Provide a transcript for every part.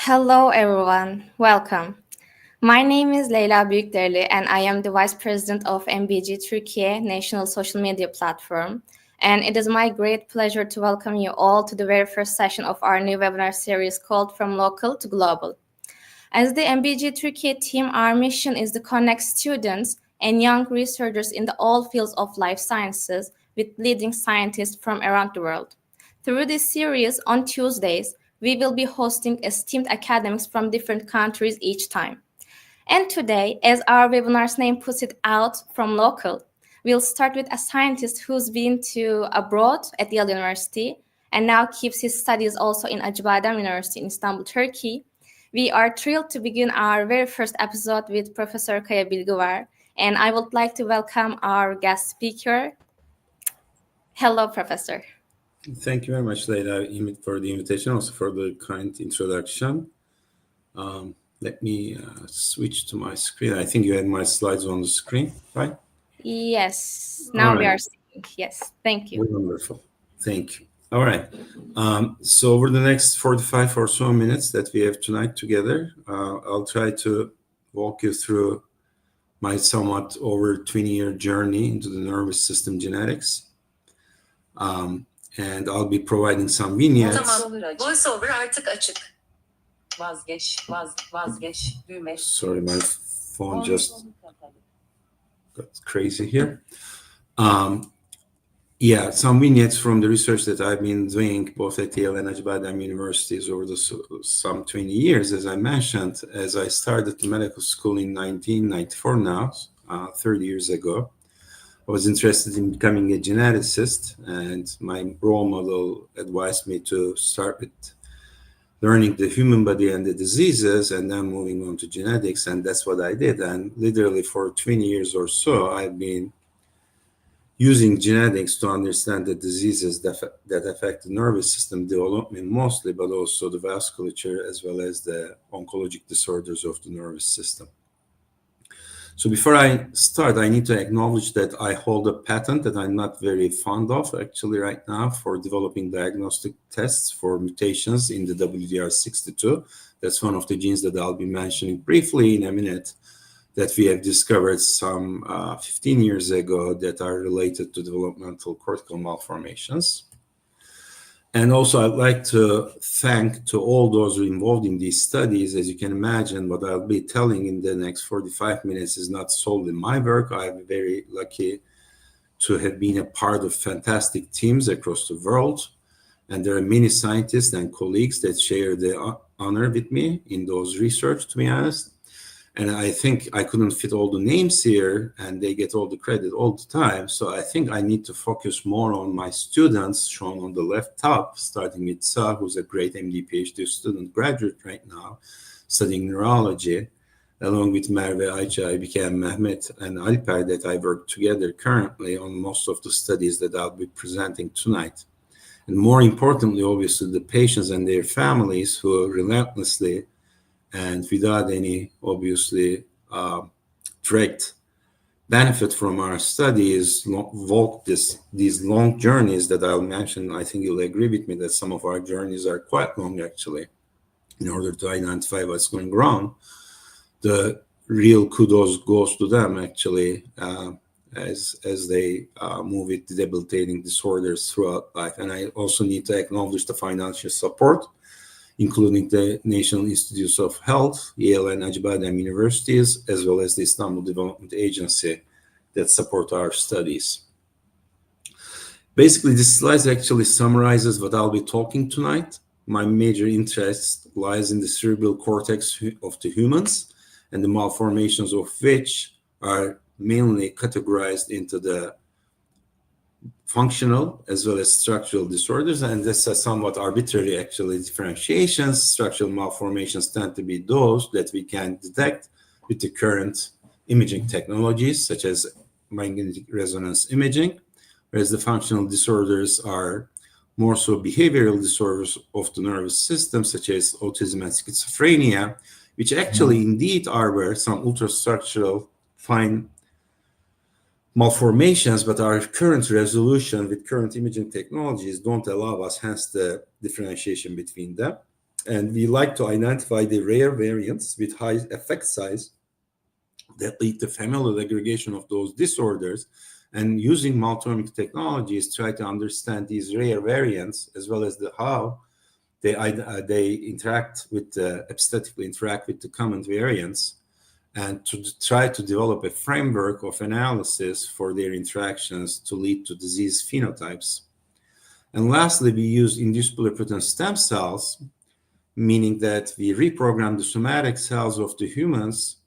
Hello everyone, welcome. My name is Leyla Büyükderli and I am the Vice President of MBG Turkey National Social Media Platform. And it is my great pleasure to welcome you all to the very first session of our new webinar series called From Local to Global. As the MBG Turkey team, our mission is to connect students and young researchers in all fields of life sciences with leading scientists from around the world. Through this series on Tuesdays, we will be hosting esteemed academics from different countries each time. And today, as our webinar's name puts it out, from local, we'll start with a scientist who's been to abroad at Yale University and now keeps his studies also in Acıbadem University in Istanbul, Turkey. We are thrilled to begin our very first episode with Professor Kaya Bilgüvar, and I would like to welcome our guest speaker. Hello, Professor. Thank you very much, Leyla, for the invitation, also for the kind introduction. Let me switch to my screen. I think you had my slides on the screen, right? Yes, now we are seeing. Yes, thank you. Wonderful. Thank you. All right. So over the next 45 or so minutes that we have tonight together, I'll try to walk you through my somewhat over 20-year journey into the nervous system genetics. And I'll be providing some vignettes. Voiceover artık açık. Vazgeç, düğme. Sorry, my phone just got crazy here. Yeah, some vignettes from the research that I've been doing both at Yale and Acıbadem universities over some 20 years, as I mentioned, as I started the medical school in 1994 now, 30 years ago. I was interested in becoming a geneticist, and my role model advised me to start with learning the human body and the diseases and then moving on to genetics, and that's what I did. And literally for 20 years or so, I've been using genetics to understand the diseases that affect the nervous system development mostly, but also the vasculature as well as the oncologic disorders of the nervous system. So before I start, I need to acknowledge that I hold a patent that I'm not very fond of actually right now for developing diagnostic tests for mutations in the WDR62. That's one of the genes that I'll be mentioning briefly in a minute that we have discovered some 15 years ago that are related to developmental cortical malformations. And also, I'd like to thank to all those involved in these studies. As you can imagine, what I'll be telling in the next 45 minutes is not solely my work. I'm very lucky to have been a part of fantastic teams across the world. And there are many scientists and colleagues that share the honor with me in those research, to be honest. And I think I couldn't fit all the names here, and they get all the credit all the time. So I think I need to focus more on my students, shown on the left top, starting with Sa, who's a great MD PhD student graduate right now, studying neurology, along with Merve, Ayça, Aybike, Mehmet, and Alper, that I work together currently on most of the studies that I'll be presenting tonight. And more importantly, obviously, the patients and their families who relentlessly and without any, obviously, direct benefit from our studies, walk these long journeys that I'll mention. I think you'll agree with me that some of our journeys are quite long, actually, in order to identify what's going wrong. The real kudos goes to them, actually, as they move with debilitating disorders throughout life. And I also need to acknowledge the financial support, including the National Institutes of Health, Yale and Acıbadem universities, as well as the Istanbul Development Agency that support our studies. Basically, this slide actually summarizes what I'll be talking tonight. My major interest lies in the cerebral cortex of the humans, and the malformations of which are mainly categorized into the functional as well as structural disorders, and this is somewhat arbitrary actually differentiations. Structural malformations tend to be those that we can detect with the current imaging technologies such as magnetic resonance imaging, whereas the functional disorders are more so behavioral disorders of the nervous system such as autism and schizophrenia, which actually indeed are where some ultrastructural fine malformations, but our current resolution with current imaging technologies don't allow us, hence the differentiation between them. And we like to identify the rare variants with high effect size that lead to familial aggregation of those disorders. And using multiomic technologies, try to understand these rare variants as well as how they interact with epistatically interact with the common variants, and to try to develop a framework of analysis for their interactions to lead to disease phenotypes. And lastly, we use induced pluripotent stem cells, meaning that we reprogram the somatic cells of the humans.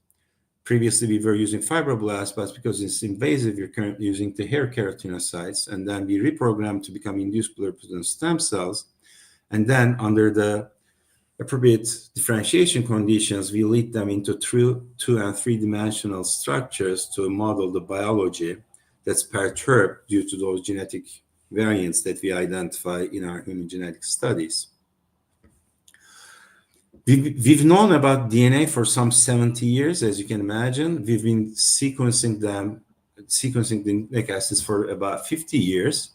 Previously, we were using fibroblasts, but because it's invasive, we're currently using the hair keratinocytes, and then we reprogram to become induced pluripotent stem cells. And then under the appropriate differentiation conditions, we lead them into 2- and 3-dimensional structures to model the biology that's perturbed due to those genetic variants that we identify in our human genetic studies. We've known about DNA for some 70 years, as you can imagine. We've been sequencing the nucleic acids for about 50 years.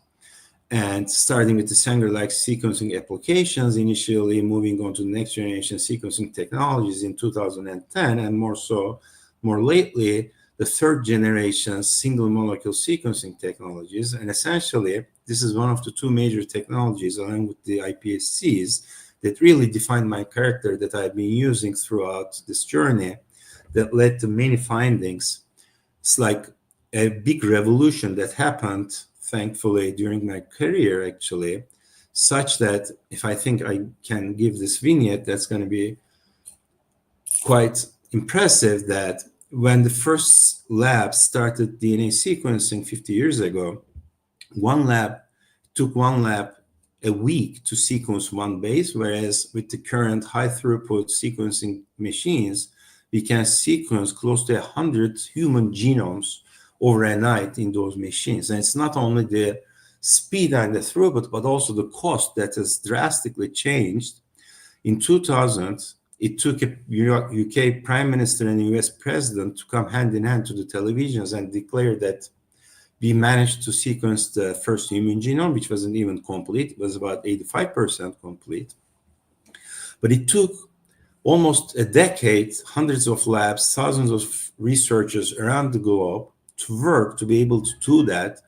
And starting with the Sanger-like sequencing applications, initially moving on to next generation sequencing technologies in 2010, and more lately, the 3rd generation single molecule sequencing technologies. And essentially, this is one of the 2 major technologies, along with the iPSCs, that really defined my character that I've been using throughout this journey, that led to many findings. It's like a big revolution that happened, thankfully, during my career, actually, such that if I think I can give this vignette, that's going to be quite impressive, that when the first lab started DNA sequencing 50 years ago, took one lab a week to sequence one base, whereas with the current high throughput sequencing machines, we can sequence close to 100 human genomes over a night in those machines. And it's not only the speed and the throughput, but also the cost that has drastically changed. In 2000, it took a UK Prime Minister and US President to come hand in hand to the televisions and declare that we managed to sequence the first human genome, which wasn't even complete. It was about 85% complete. But it took almost a decade, hundreds of labs, thousands of researchers around the globe to work to be able to do that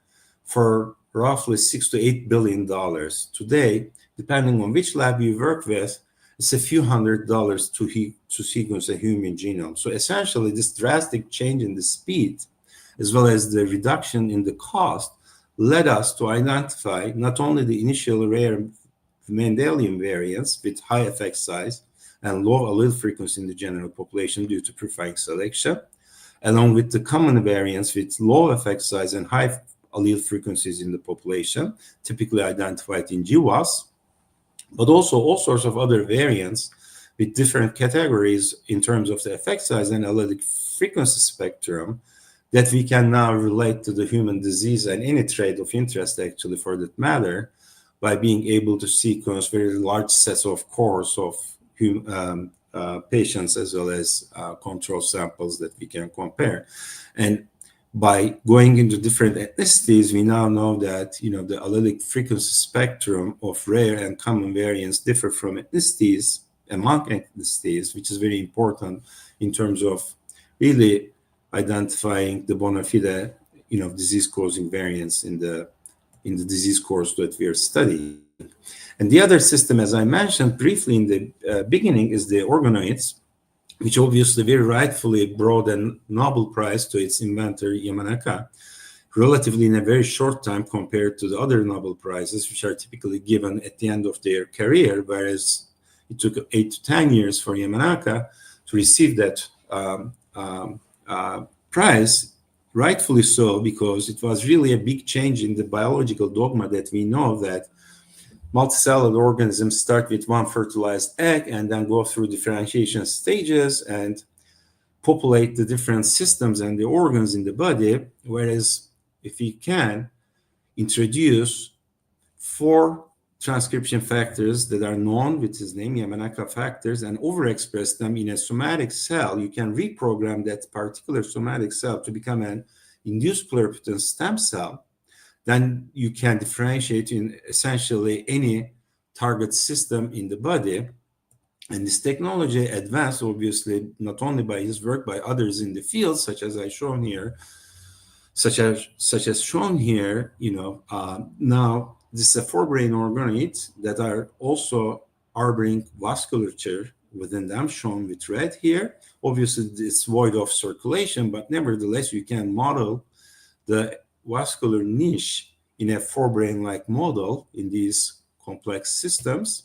for roughly $6 to $8 billion. Today, depending on which lab you work with, it's a few $100s to sequence a human genome. So essentially, this drastic change in the speed, as well as the reduction in the cost, led us to identify not only the initial rare Mendelian variants with high effect size and low allele frequency in the general population due to preferring selection, along with the common variants with low effect size and high allele frequencies in the population, typically identified in GWAS, but also all sorts of other variants with different categories in terms of the effect size and allelic frequency spectrum that we can now relate to the human disease and any trait of interest, actually, for that matter, by being able to sequence very large sets of cores of patients as well as control samples that we can compare. And by going into different ethnicities, we now know that the allelic frequency spectrum of rare and common variants differ from ethnicities among ethnicities, which is very important in terms of really identifying the bona fide, disease-causing variants in the disease course that we are studying. And the other system, as I mentioned briefly in the beginning, is the organoids, which obviously very rightfully brought a Nobel Prize to its inventor, Yamanaka, relatively in a very short time compared to the other Nobel Prizes, which are typically given at the end of their career, whereas it took 8 to 10 years for Yamanaka to receive that prize, rightfully so, because it was really a big change in the biological dogma that we know that multicellular organisms start with one fertilized egg and then go through differentiation stages and populate the different systems and the organs in the body, whereas if we can introduce 4 transcription factors that are known with his name, Yamanaka factors, and overexpress them in a somatic cell, you can reprogram that particular somatic cell to become an induced pluripotent stem cell. Then you can differentiate in essentially any target system in the body And this technology advanced, obviously, not only by his work, by others in the field, such as shown here, shown here. Now this is a forebrain organoids that are also harboring vasculature within them, shown with red here. Obviously, it's void of circulation, but nevertheless, you can model the vascular niche in a forebrain-like model in these complex systems.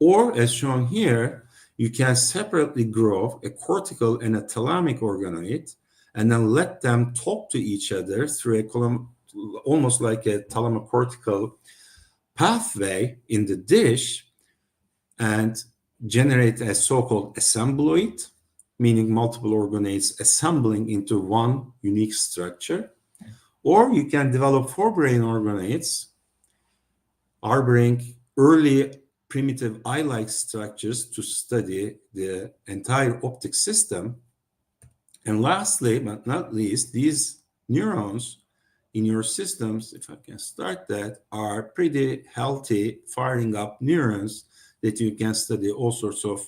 Or, as shown here, you can separately grow a cortical and a thalamic organoid and then let them talk to each other through almost like a thalamocortical pathway in the dish, and generate a so-called assembloid, meaning multiple organoids assembling into one unique structure. Or you can develop forebrain organoids harboring early primitive eye-like structures to study the entire optic system. And lastly, but not least, these neurons in your systems, if I can start that, are pretty healthy, firing up neurons that you can study all sorts of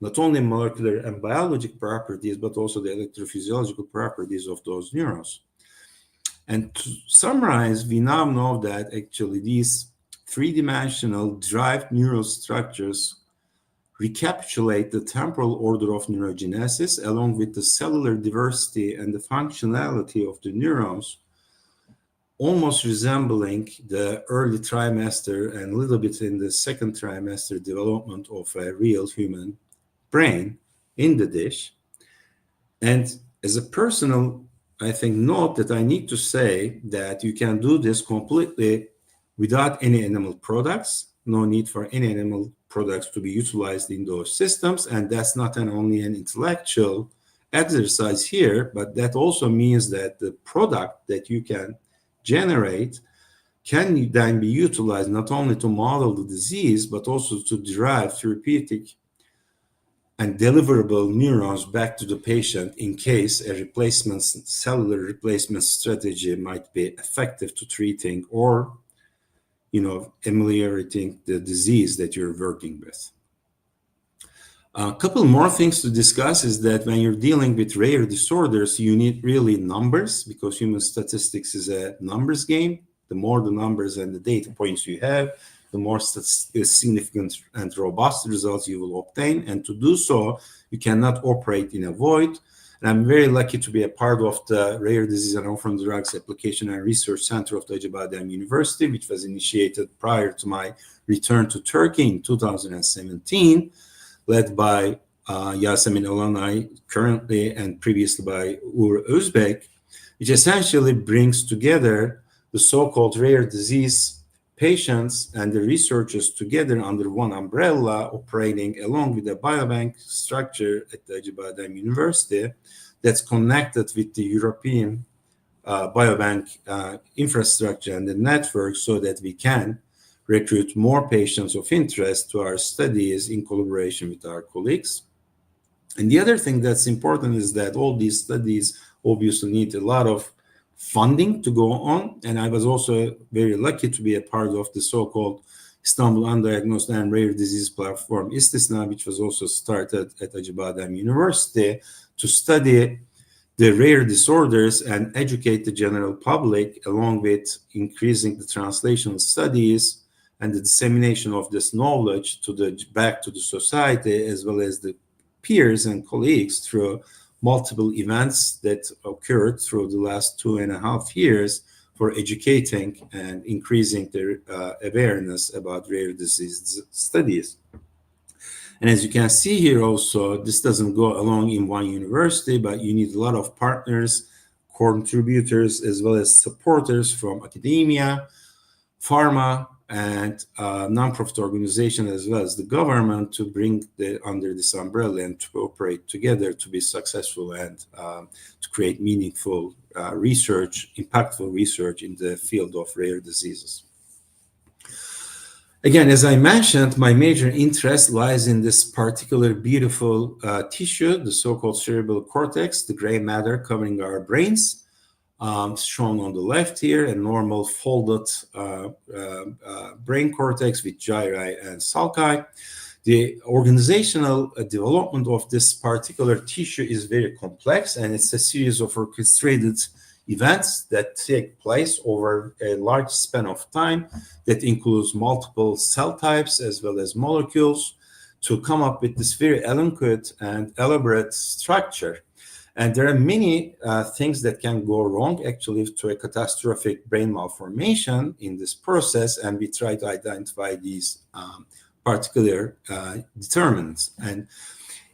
not only molecular and biologic properties, but also the electrophysiological properties of those neurons. And to summarize, we now know that actually these three-dimensional derived neural structures recapitulate the temporal order of neurogenesis along with the cellular diversity and the functionality of the neurons, almost resembling the early trimester and a little bit in the second trimester development of a real human brain in the dish. And as a personal, I think, note that I need to say that you can do this completely without any animal products, no need for any animal products to be utilized in those systems. And that's not only an intellectual exercise here, but that also means that the product that you can generate can then be utilized not only to model the disease, but also to derive therapeutic and deliverable neurons back to the patient in case a cellular replacement strategy might be effective to treating or ameliorating the disease that you're working with. A couple more things to discuss is that when you're dealing with rare disorders, you need really numbers, because human statistics is a numbers game. The more the numbers and the data points you have, the more significant and robust results you will obtain. And to do so, you cannot operate in a void. And I'm very lucky to be a part of the Rare Disease and Orphan Drugs Application and Research Center of the Acıbadem University, which was initiated prior to my return to Turkey in 2017, led by Yasemin Alanay currently and previously by Uğur Özbek, which essentially brings together the so-called rare disease patients and the researchers together under one umbrella, operating along with a biobank structure at the Acıbadem University that's connected with the European biobank infrastructure and the network, so that we can recruit more patients of interest to our studies in collaboration with our colleagues. And the other thing that's important is that all these studies obviously need a lot of funding to go on. And I was also very lucky to be a part of the so-called Istanbul Undiagnosed and Rare Disease Platform, İstisna, which was also started at Acıbadem University to study the rare disorders and educate the general public, along with increasing the translational studies and the dissemination of this knowledge back to the society, as well as the peers and colleagues, through multiple events that occurred through the last 2.5 years for educating and increasing their awareness about rare disease studies. And as you can see here also, this doesn't go along in one university, but you need a lot of partners, contributors, as well as supporters from academia, pharma, and nonprofit organization, as well as the government, to bring under this umbrella and to operate together to be successful and to create meaningful research, impactful research in the field of rare diseases. Again, as I mentioned, my major interest lies in this particular beautiful tissue, the so-called cerebral cortex, the gray matter covering our brains. Shown on the left here, a normal folded brain cortex with gyri and sulci. The organizational development of this particular tissue is very complex, and it's a series of orchestrated events that take place over a large span of time that includes multiple cell types as well as molecules to come up with this very elegant and elaborate structure. And there are many things that can go wrong actually to a catastrophic brain malformation in this process, and we try to identify these particular determinants. And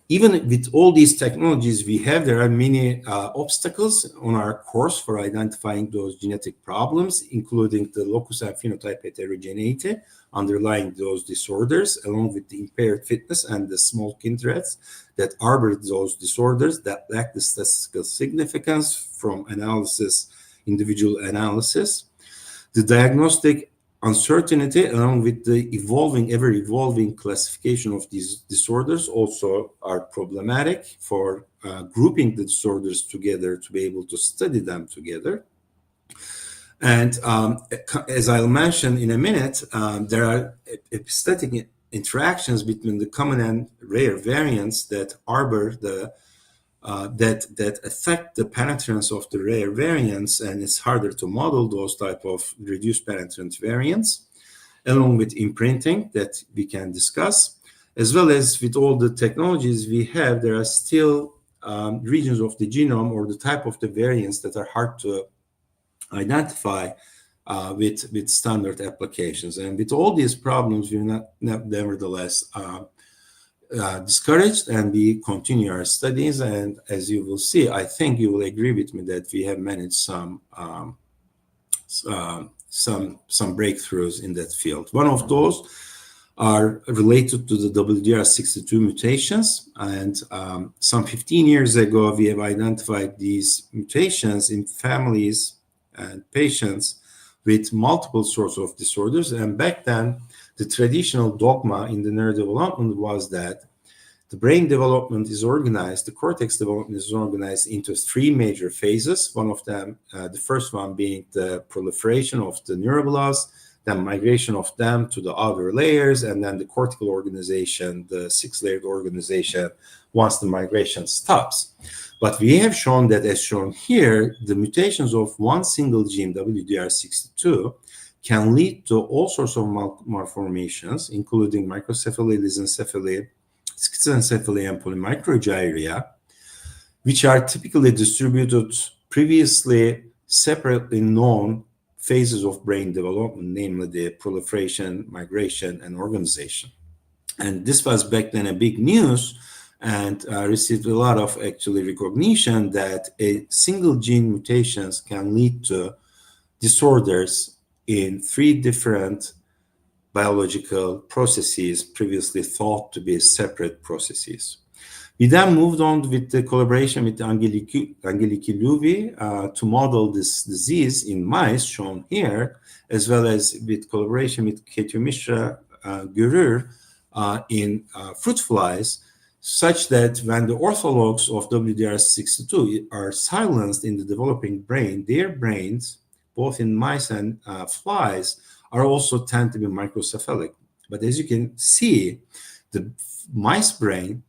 even with all these technologies we have, there are many obstacles on our course for identifying those genetic problems, including the locus and phenotype heterogeneity underlying those disorders, along with the impaired fitness and the small kindreds that harbor those disorders that lack the statistical significance from individual analysis. The diagnostic uncertainty, along with the ever-evolving classification of these disorders, also are problematic for grouping the disorders together to be able to study them together. And as I'll mention in a minute, there are epistatic interactions between the common and rare variants that harbor that affect the penetrance of the rare variants, and it's harder to model those type of reduced penetrant variants, along with imprinting that we can discuss, as well as with all the technologies we have. There are still regions of the genome or the type of the variants that are hard to identify with standard applications. And with all these problems, we're not nevertheless discouraged, and we continue our studies. And as you will see, I think you will agree with me that we have managed some breakthroughs in that field. One of those are related to the WDR62 mutations, and some 15 years ago we have identified these mutations in families and patients with multiple sorts of disorders. And back then, the traditional dogma in the neurodevelopment was that the brain development is organized, the cortex development is organized into three major phases. One of them, the first one being the proliferation of the neuroblasts, then migration of them to the outer layers, and then the cortical organization, the six-layered organization, once the migration stops. But we have shown that, as shown here, the mutations of one single gene, WDR62, can lead to all sorts of malformations, including microcephaly, lissencephaly, schizencephaly, and polymicrogyria, which are typically distributed previously separately known phases of brain development, namely the proliferation, migration, and organization. And this was back then a big news, and received a lot of actually recognition that a single gene mutations can lead to disorders in three different biological processes previously thought to be separate processes. We then moved on with the collaboration with Angeliki to model this disease in mice, shown here, as well as with collaboration with Ketumishra Gurur in fruit flies, such that when the orthologs of WDR62 are silenced in the developing brain, their brains, both in mice and flies, are also tend to be microcephalic. But as you can see, the mice brain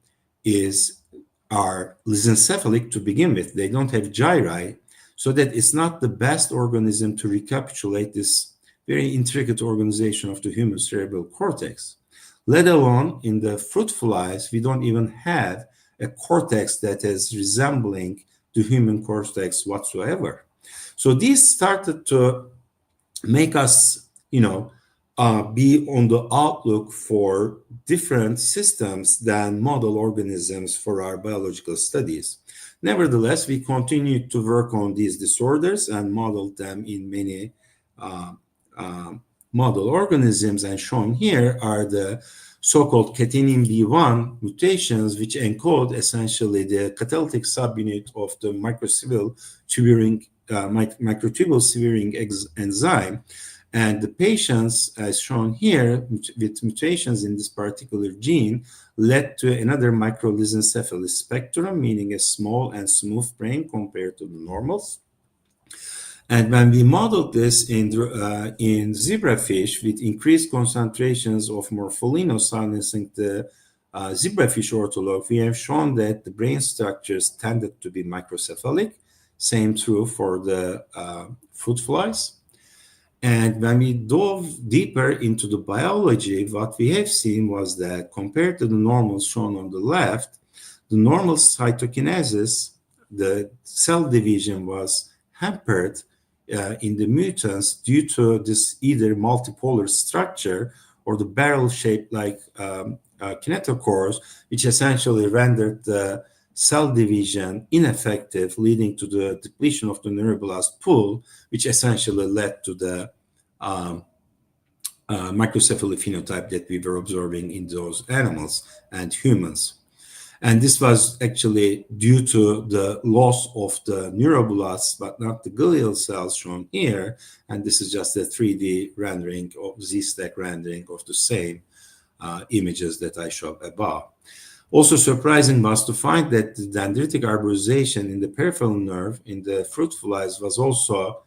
are lissencephalic to begin with. They don't have gyri, so that it's not the best organism to recapitulate this very intricate organization of the human cerebral cortex. Let alone in the fruit flies, we don't even have a cortex that is resembling the human cortex whatsoever. So these started to make us, be on the outlook for different systems than model organisms for our biological studies. Nevertheless, we continue to work on these disorders and model them in many model organisms, and shown here are the so-called KATNB1 mutations, which encode essentially the catalytic subunit of the microtubule severing enzyme. And the patients, as shown here, with mutations in this particular gene, led to another microlissencephaly spectrum, meaning a small and smooth brain compared to the normals. And when we modeled this in zebrafish with increased concentrations of morpholino silencing the zebrafish ortholog, we have shown that the brain structures tended to be microcephalic. Same true for the fruit flies. And when we dove deeper into the biology, what we have seen was that compared to the normals shown on the left, the normal cytokinesis, the cell division was hampered in the mutants due to this either multipolar structure or the barrel-shaped like kinetochores, which essentially rendered the cell division ineffective, leading to the depletion of the neuroblast pool, which essentially led to the microcephaly phenotype that we were observing in those animals and humans. And this was actually due to the loss of the neuroblasts, but not the glial cells shown here. And this is just a 3D rendering of Z-stack rendering of the same images that I showed above. Also surprising was to find that the dendritic arborization in the peripheral nerve in the fruit flies was also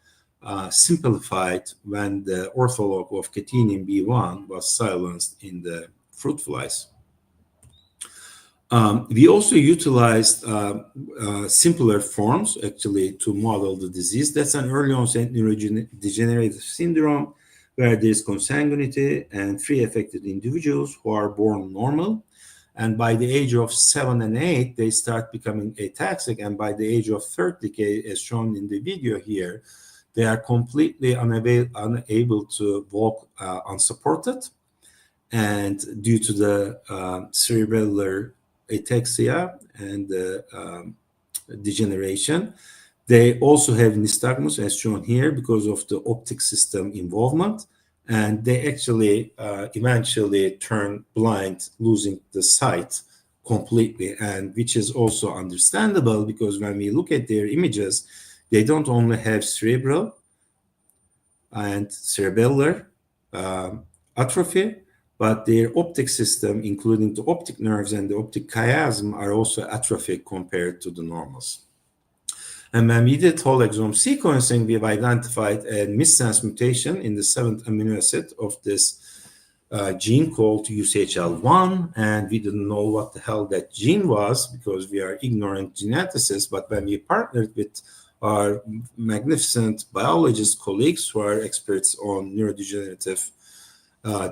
simplified when the ortholog of KATNB1 was silenced in the fruit flies. We also utilized simpler forms actually to model the disease. That's an early onset neurodegenerative syndrome where there's consanguinity and 3 affected individuals who are born normal. And by the age of 7 and 8, they start becoming ataxic. And by the age of 30, as shown in the video here, they are completely unable to walk unsupported. And due to the cerebral ataxia and degeneration, they also have nystagmus, as shown here, because of the optic system involvement. And they actually eventually turn blind, losing the sight completely, and which is also understandable because when we look at their images, they don't only have cerebral and cerebellar atrophy, but their optic system, including the optic nerves and the optic chiasm, are also atrophic compared to the normals. And when we did whole exome sequencing, we've identified a missense mutation in the 7th amino acid of this gene called UCHL1, and we didn't know what the hell that gene was because we are ignorant geneticists. But when we partnered with our magnificent biologist colleagues who are experts on neurodegenerative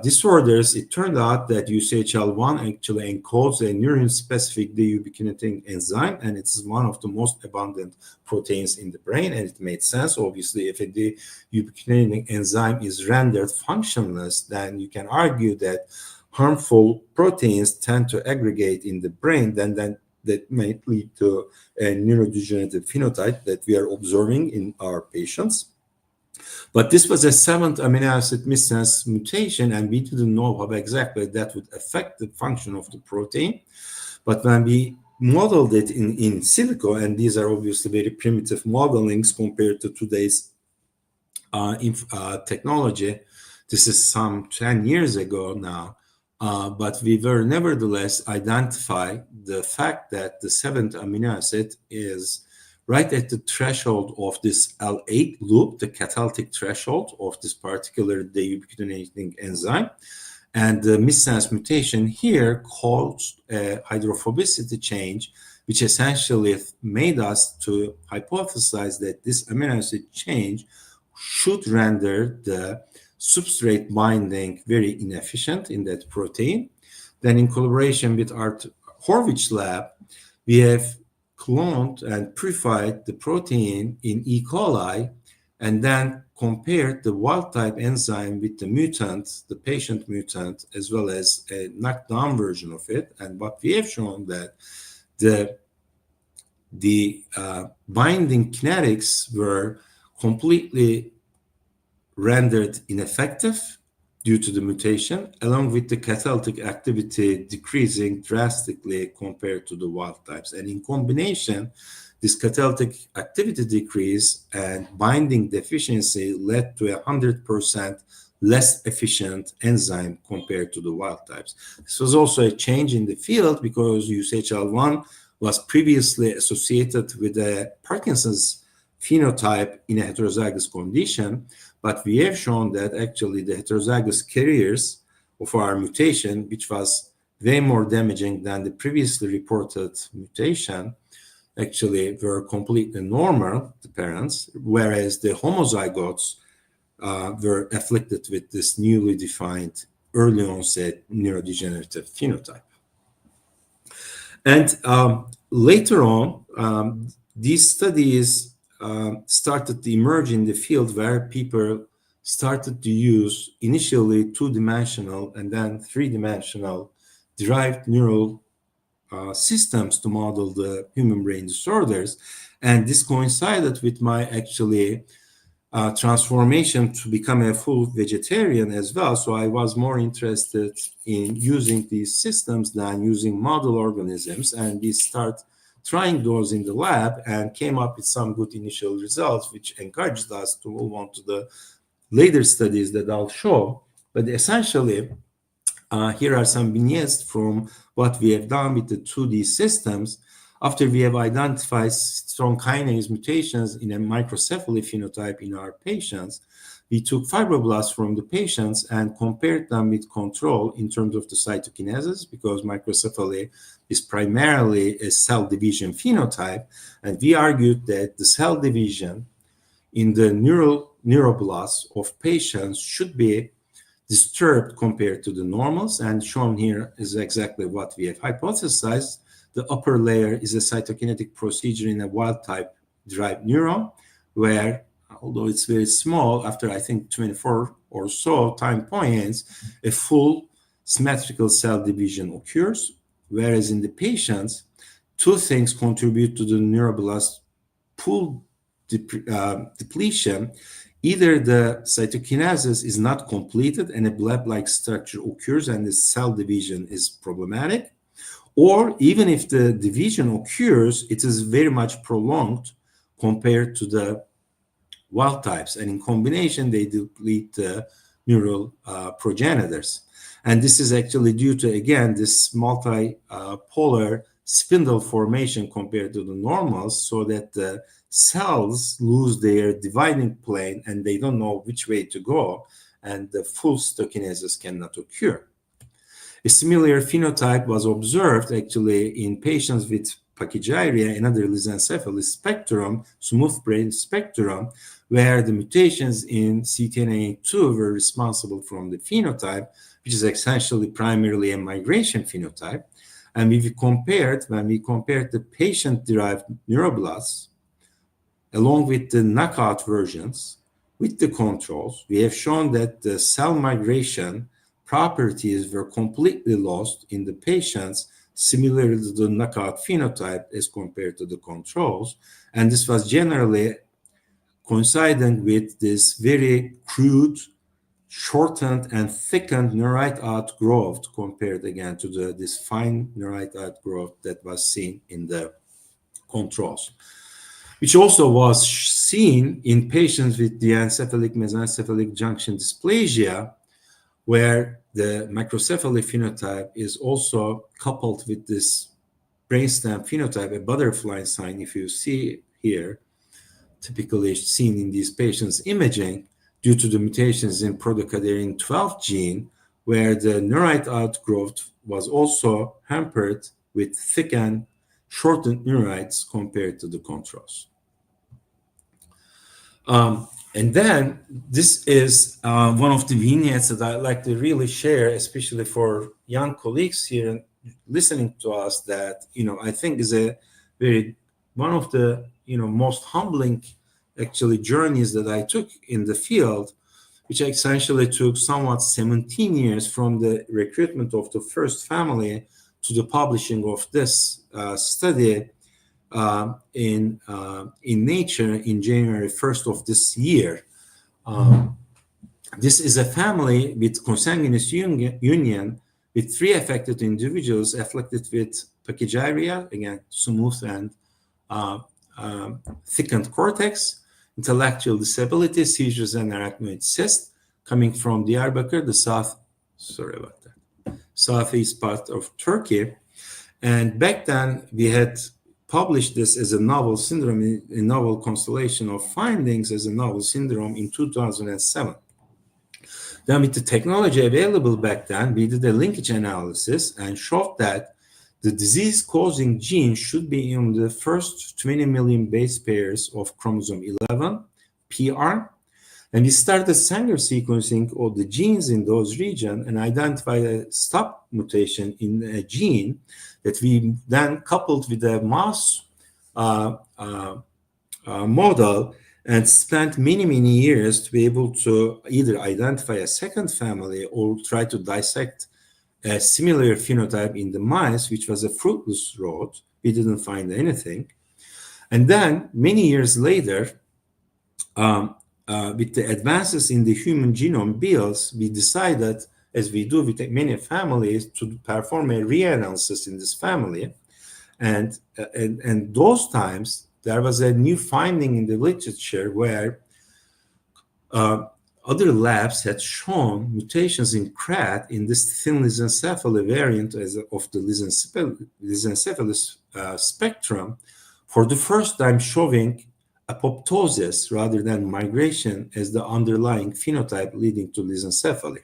disorders, it turned out that UCHL1 actually encodes a neuron-specific deubiquitinating enzyme, and it's one of the most abundant proteins in the brain. And it made sense, obviously, if a deubiquitinating enzyme is rendered functionless, then you can argue that harmful proteins tend to aggregate in the brain, then that may lead to a neurodegenerative phenotype that we are observing in our patients. But this was a 7th amino acid missense mutation, and we didn't know how exactly that would affect the function of the protein. But when we modeled it in silico, and these are obviously very primitive modelings compared to today's technology, this is some 10 years ago now, but we were nevertheless identify the fact that the 7th amino acid is right at the threshold of this L8 loop, the catalytic threshold of this particular deubiquitinating enzyme. And the missense mutation here caused a hydrophobicity change, which essentially made us to hypothesize that this amino acid change should render the substrate binding very inefficient in that protein. Then in collaboration with Art Horvich's lab, we have cloned and purified the protein in E. coli and then compared the wild type enzyme with the mutant, the patient mutant, as well as a knockdown version of it. And what we have shown that the binding kinetics were completely rendered ineffective due to the mutation, along with the catalytic activity decreasing drastically compared to the wild types. And in combination, this catalytic activity decrease and binding deficiency led to 100% less efficient enzyme compared to the wild types. This was also a change in the field because UCHL1 was previously associated with a Parkinson's phenotype in a heterozygous condition, but we have shown that actually the heterozygous carriers of our mutation, which was way more damaging than the previously reported mutation, actually were completely normal, the parents, whereas the homozygotes were afflicted with this newly defined early onset neurodegenerative phenotype. And later on, these studies started to emerge in the field where people started to use initially two-dimensional and then three-dimensional derived neural systems to model the human brain disorders. And this coincided with my actually transformation to become a full vegetarian as well. So I was more interested in using these systems than using model organisms. And we start trying those in the lab and came up with some good initial results, which encouraged us to move on to the later studies that I'll show. But essentially, here are some vignettes from what we have done with the 2D systems. After we have identified strong kinase mutations in a microcephaly phenotype in our patients, we took fibroblasts from the patients and compared them with control in terms of the cytokinesis, because microcephaly is primarily a cell division phenotype. And we argued that the cell division in the neuroblasts of patients should be disturbed compared to the normals. And shown here is exactly what we have hypothesized. The upper layer is a cytokinetic procedure in a wild-type derived neuron, where, although it's very small, after I think 24 or so time points, a full symmetrical cell division occurs. Whereas in the patients, two things contribute to the neuroblast pool depletion. Either the cytokinesis is not completed and a bleb-like structure occurs and the cell division is problematic, or even if the division occurs, it is very much prolonged compared to the wild types. And in combination, they deplete the neural progenitors. And this is actually due to, again, this multipolar spindle formation compared to the normals, so that the cells lose their dividing plane and they don't know which way to go, and the full stoichionesis cannot occur. A similar phenotype was observed actually in patients with pachygyria, another lissencephaly spectrum, smooth brain spectrum, where the mutations in CTNA2 were responsible from the phenotype, which is essentially primarily a migration phenotype. And when we compared the patient-derived neuroblasts along with the knockout versions with the controls, we have shown that the cell migration properties were completely lost in the patients, similar to the knockout phenotype as compared to the controls. And this was generally coinciding with this very crude, shortened and thickened neurite outgrowth compared again to this fine neurite outgrowth that was seen in the controls, which also was seen in patients with diencephalic mesencephalic junction dysplasia, where the microcephaly phenotype is also coupled with this brainstem phenotype, a butterfly sign, if you see here, typically seen in these patients' imaging due to the mutations in protocaderin 12 gene, where the neurite outgrowth was also hampered with thickened, shortened neurites compared to the controls. And then this is one of the vignettes that I like to really share, especially for young colleagues here listening to us, that, I think is one of the, most humbling actually journeys that I took in the field, which essentially took somewhat 17 years from the recruitment of the first family to the publishing of this study in Nature in January 1st of this year. This is a family with consanguineous union with 3 affected individuals afflicted with pachygyria, again, smooth and thickened cortex, intellectual disability, seizures, and arachnoid cyst, coming from Diyarbakir, southeast part of Turkey. And back then, we had published this as a novel syndrome, a novel constellation of findings as a novel syndrome in 2007. Then with the technology available back then, we did a linkage analysis and showed that the disease-causing gene should be in the first 20 million base pairs of chromosome 11, PR, and we started Sanger sequencing of the genes in those regions and identified a stop mutation in a gene that we then coupled with a mouse model and spent many, many years to be able to either identify a second family or try to dissect a similar phenotype in the mice, which was a fruitless road. We didn't find anything. And then many years later, with the advances in the human genome builds, we decided, as we do with many families, to perform a reanalysis in this family. And those times, there was a new finding in the literature where other labs had shown mutations in KRAT in this thin lissencephaly variant of the lissencephalus spectrum, for the first time showing apoptosis rather than migration as the underlying phenotype leading to lissencephaly.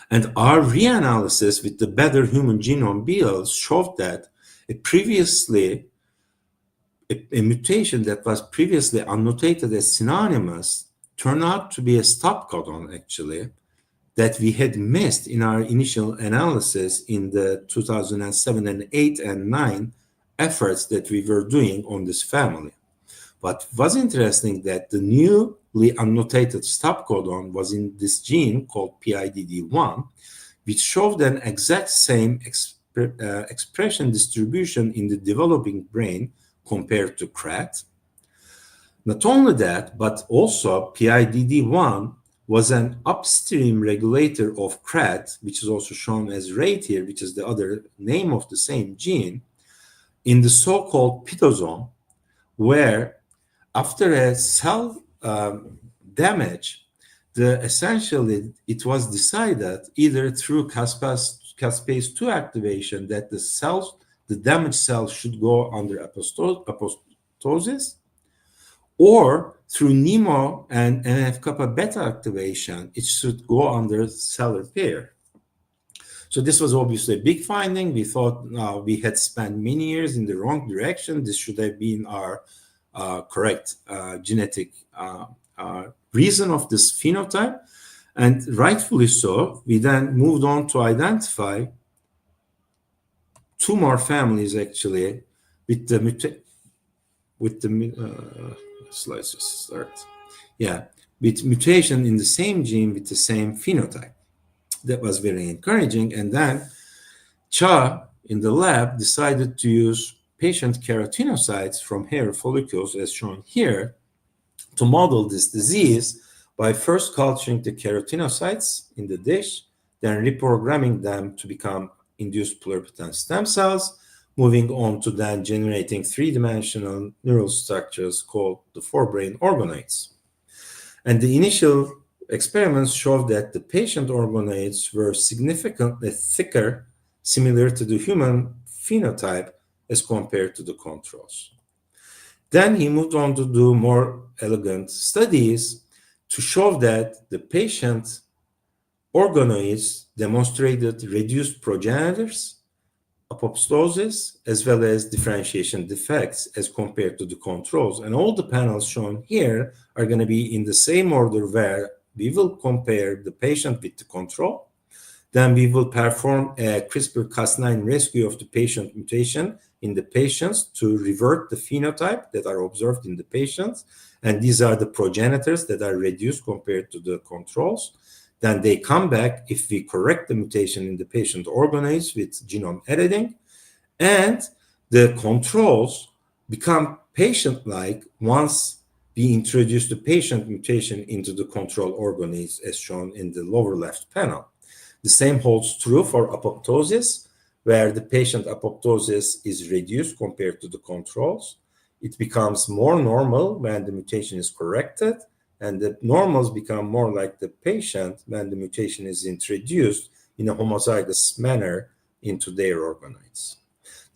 And our reanalysis with the better human genome builds showed that a mutation that was previously annotated as synonymous turned out to be a stop codon, actually, that we had missed in our initial analysis in the 2007 and 8 and 9 efforts that we were doing on this family. But it was interesting that the newly annotated stop codon was in this gene called PIDD1, which showed an exact same expression distribution in the developing brain compared to KRAT. Not only that, but also PIDD1 was an upstream regulator of KRAT, which is also shown as RAT here, which is the other name of the same gene, in the so-called pitosome, where after a cell damage, essentially it was decided either through caspase 2 activation that the damaged cells should go under apoptosis, or through NEMO and NF-kappa beta activation, it should go under cell repair. So this was obviously a big finding. We thought we had spent many years in the wrong direction. This should have been our correct genetic reason of this phenotype. And rightfully so, we then moved on to identify two more families, actually, with the slides just start. Yeah, with mutation in the same gene with the same phenotype. That was very encouraging. And then Cha in the lab decided to use patient keratinocytes from hair follicles, as shown here, to model this disease by first culturing the keratinocytes in the dish, then reprogramming them to become induced pluripotent stem cells, moving on to then generating three-dimensional neural structures called the forebrain organoids. And the initial experiments showed that the patient organoids were significantly thicker, similar to the human phenotype as compared to the controls. Then he moved on to do more elegant studies to show that the patient organoids demonstrated reduced progenitors, apoptosis, as well as differentiation defects as compared to the controls. And all the panels shown here are going to be in the same order, where we will compare the patient with the control. Then we will perform a CRISPR-Cas9 rescue of the patient mutation in the patients to revert the phenotype that are observed in the patients. And these are the progenitors that are reduced compared to the controls. Then they come back if we correct the mutation in the patient organoids with genome editing. And the controls become patient-like once we introduce the patient mutation into the control organoids, as shown in the lower left panel. The same holds true for apoptosis, where the patient apoptosis is reduced compared to the controls. It becomes more normal when the mutation is corrected, and the normals become more like the patient when the mutation is introduced in a homozygous manner into their organoids.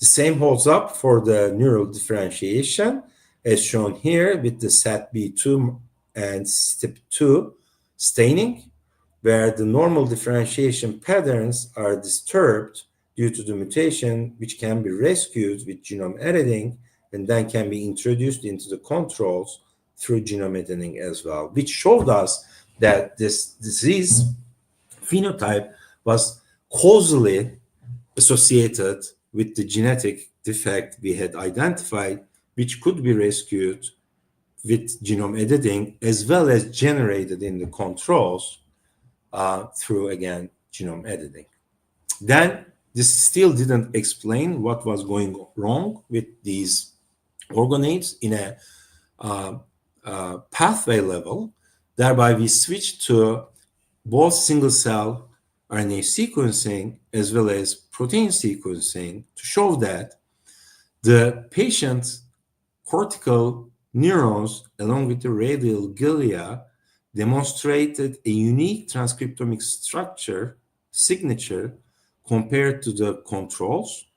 The same holds up for the neural differentiation, as shown here with the SATB2 and STIP2 staining, where the normal differentiation patterns are disturbed due to the mutation, which can be rescued with genome editing and then can be introduced into the controls through genome editing as well, which showed us that this disease phenotype was causally associated with the genetic defect we had identified, which could be rescued with genome editing as well as generated in the controls through, again, genome editing. Then this still didn't explain what was going wrong with these organoids in a pathway level. Thereby, we switched to both single-cell RNA sequencing as well as protein sequencing to show that the patient's cortical neurons, along with the radial glia, demonstrated a unique transcriptomic structure signature compared to the controls.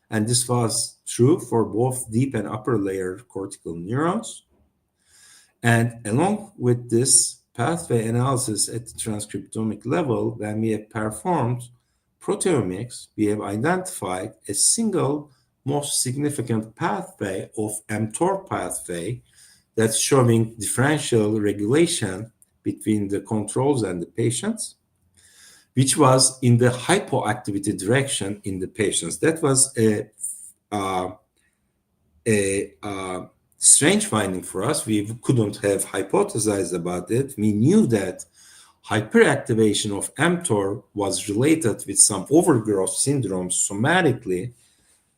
And this was true for both deep and upper layer cortical neurons. And along with this pathway analysis at the transcriptomic level, when we have performed proteomics, we have identified a single most significant pathway of mTOR pathway that's showing differential regulation between the controls and the patients, which was in the hypoactivity direction in the patients. That was a strange finding for us. We couldn't have hypothesized about it. We knew that hyperactivation of mTOR was related with some overgrowth syndrome somatically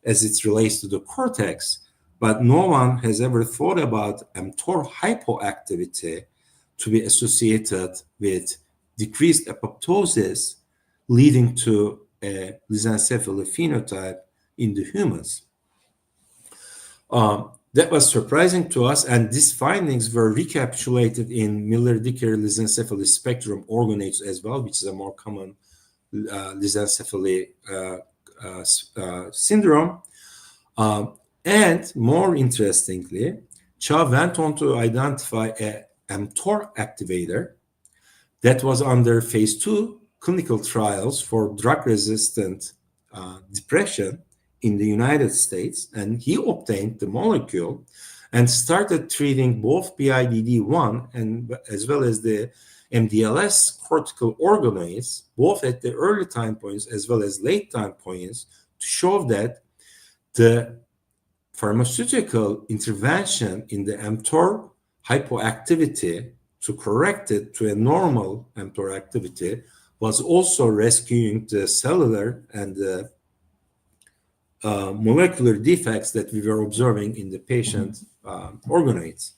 as it relates to the cortex, but no one has ever thought about mTOR hypoactivity to be associated with decreased apoptosis leading to a lissencephaly phenotype in the humans. That was surprising to us, and these findings were recapitulated in Miller-Dicker lissencephaly spectrum organoids as well, which is a more common lissencephaly syndrome. And more interestingly, Cha went on to identify a mTOR activator that was under phase 2 clinical trials for drug-resistant depression in the United States, and he obtained the molecule and started treating both BIDD1 and as well as the MDLS cortical organoids, both at the early time points as well as late time points, to show that the pharmaceutical intervention in the mTOR hypoactivity to correct it to a normal mTOR activity was also rescuing the cellular and the molecular defects that we were observing in the patient organoids.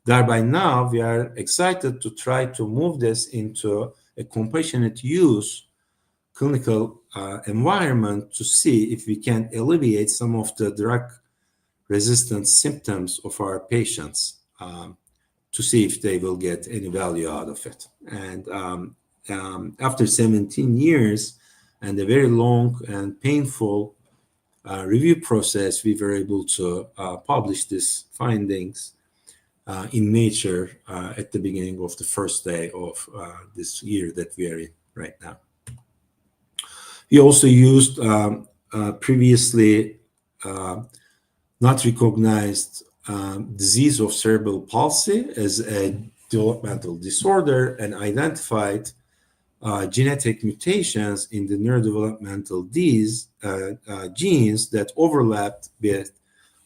Thereby now we are excited to try to move this into a compassionate use clinical environment to see if we can alleviate some of the drug resistant symptoms of our patients, to see if they will get any value out of it. And after 17 years and a very long and painful review process, we were able to publish these findings in Nature at the beginning of the first day of this year that we are in right now. We also used previously not recognized disease of cerebral palsy as a developmental disorder and identified genetic mutations in the neurodevelopmental genes that overlapped with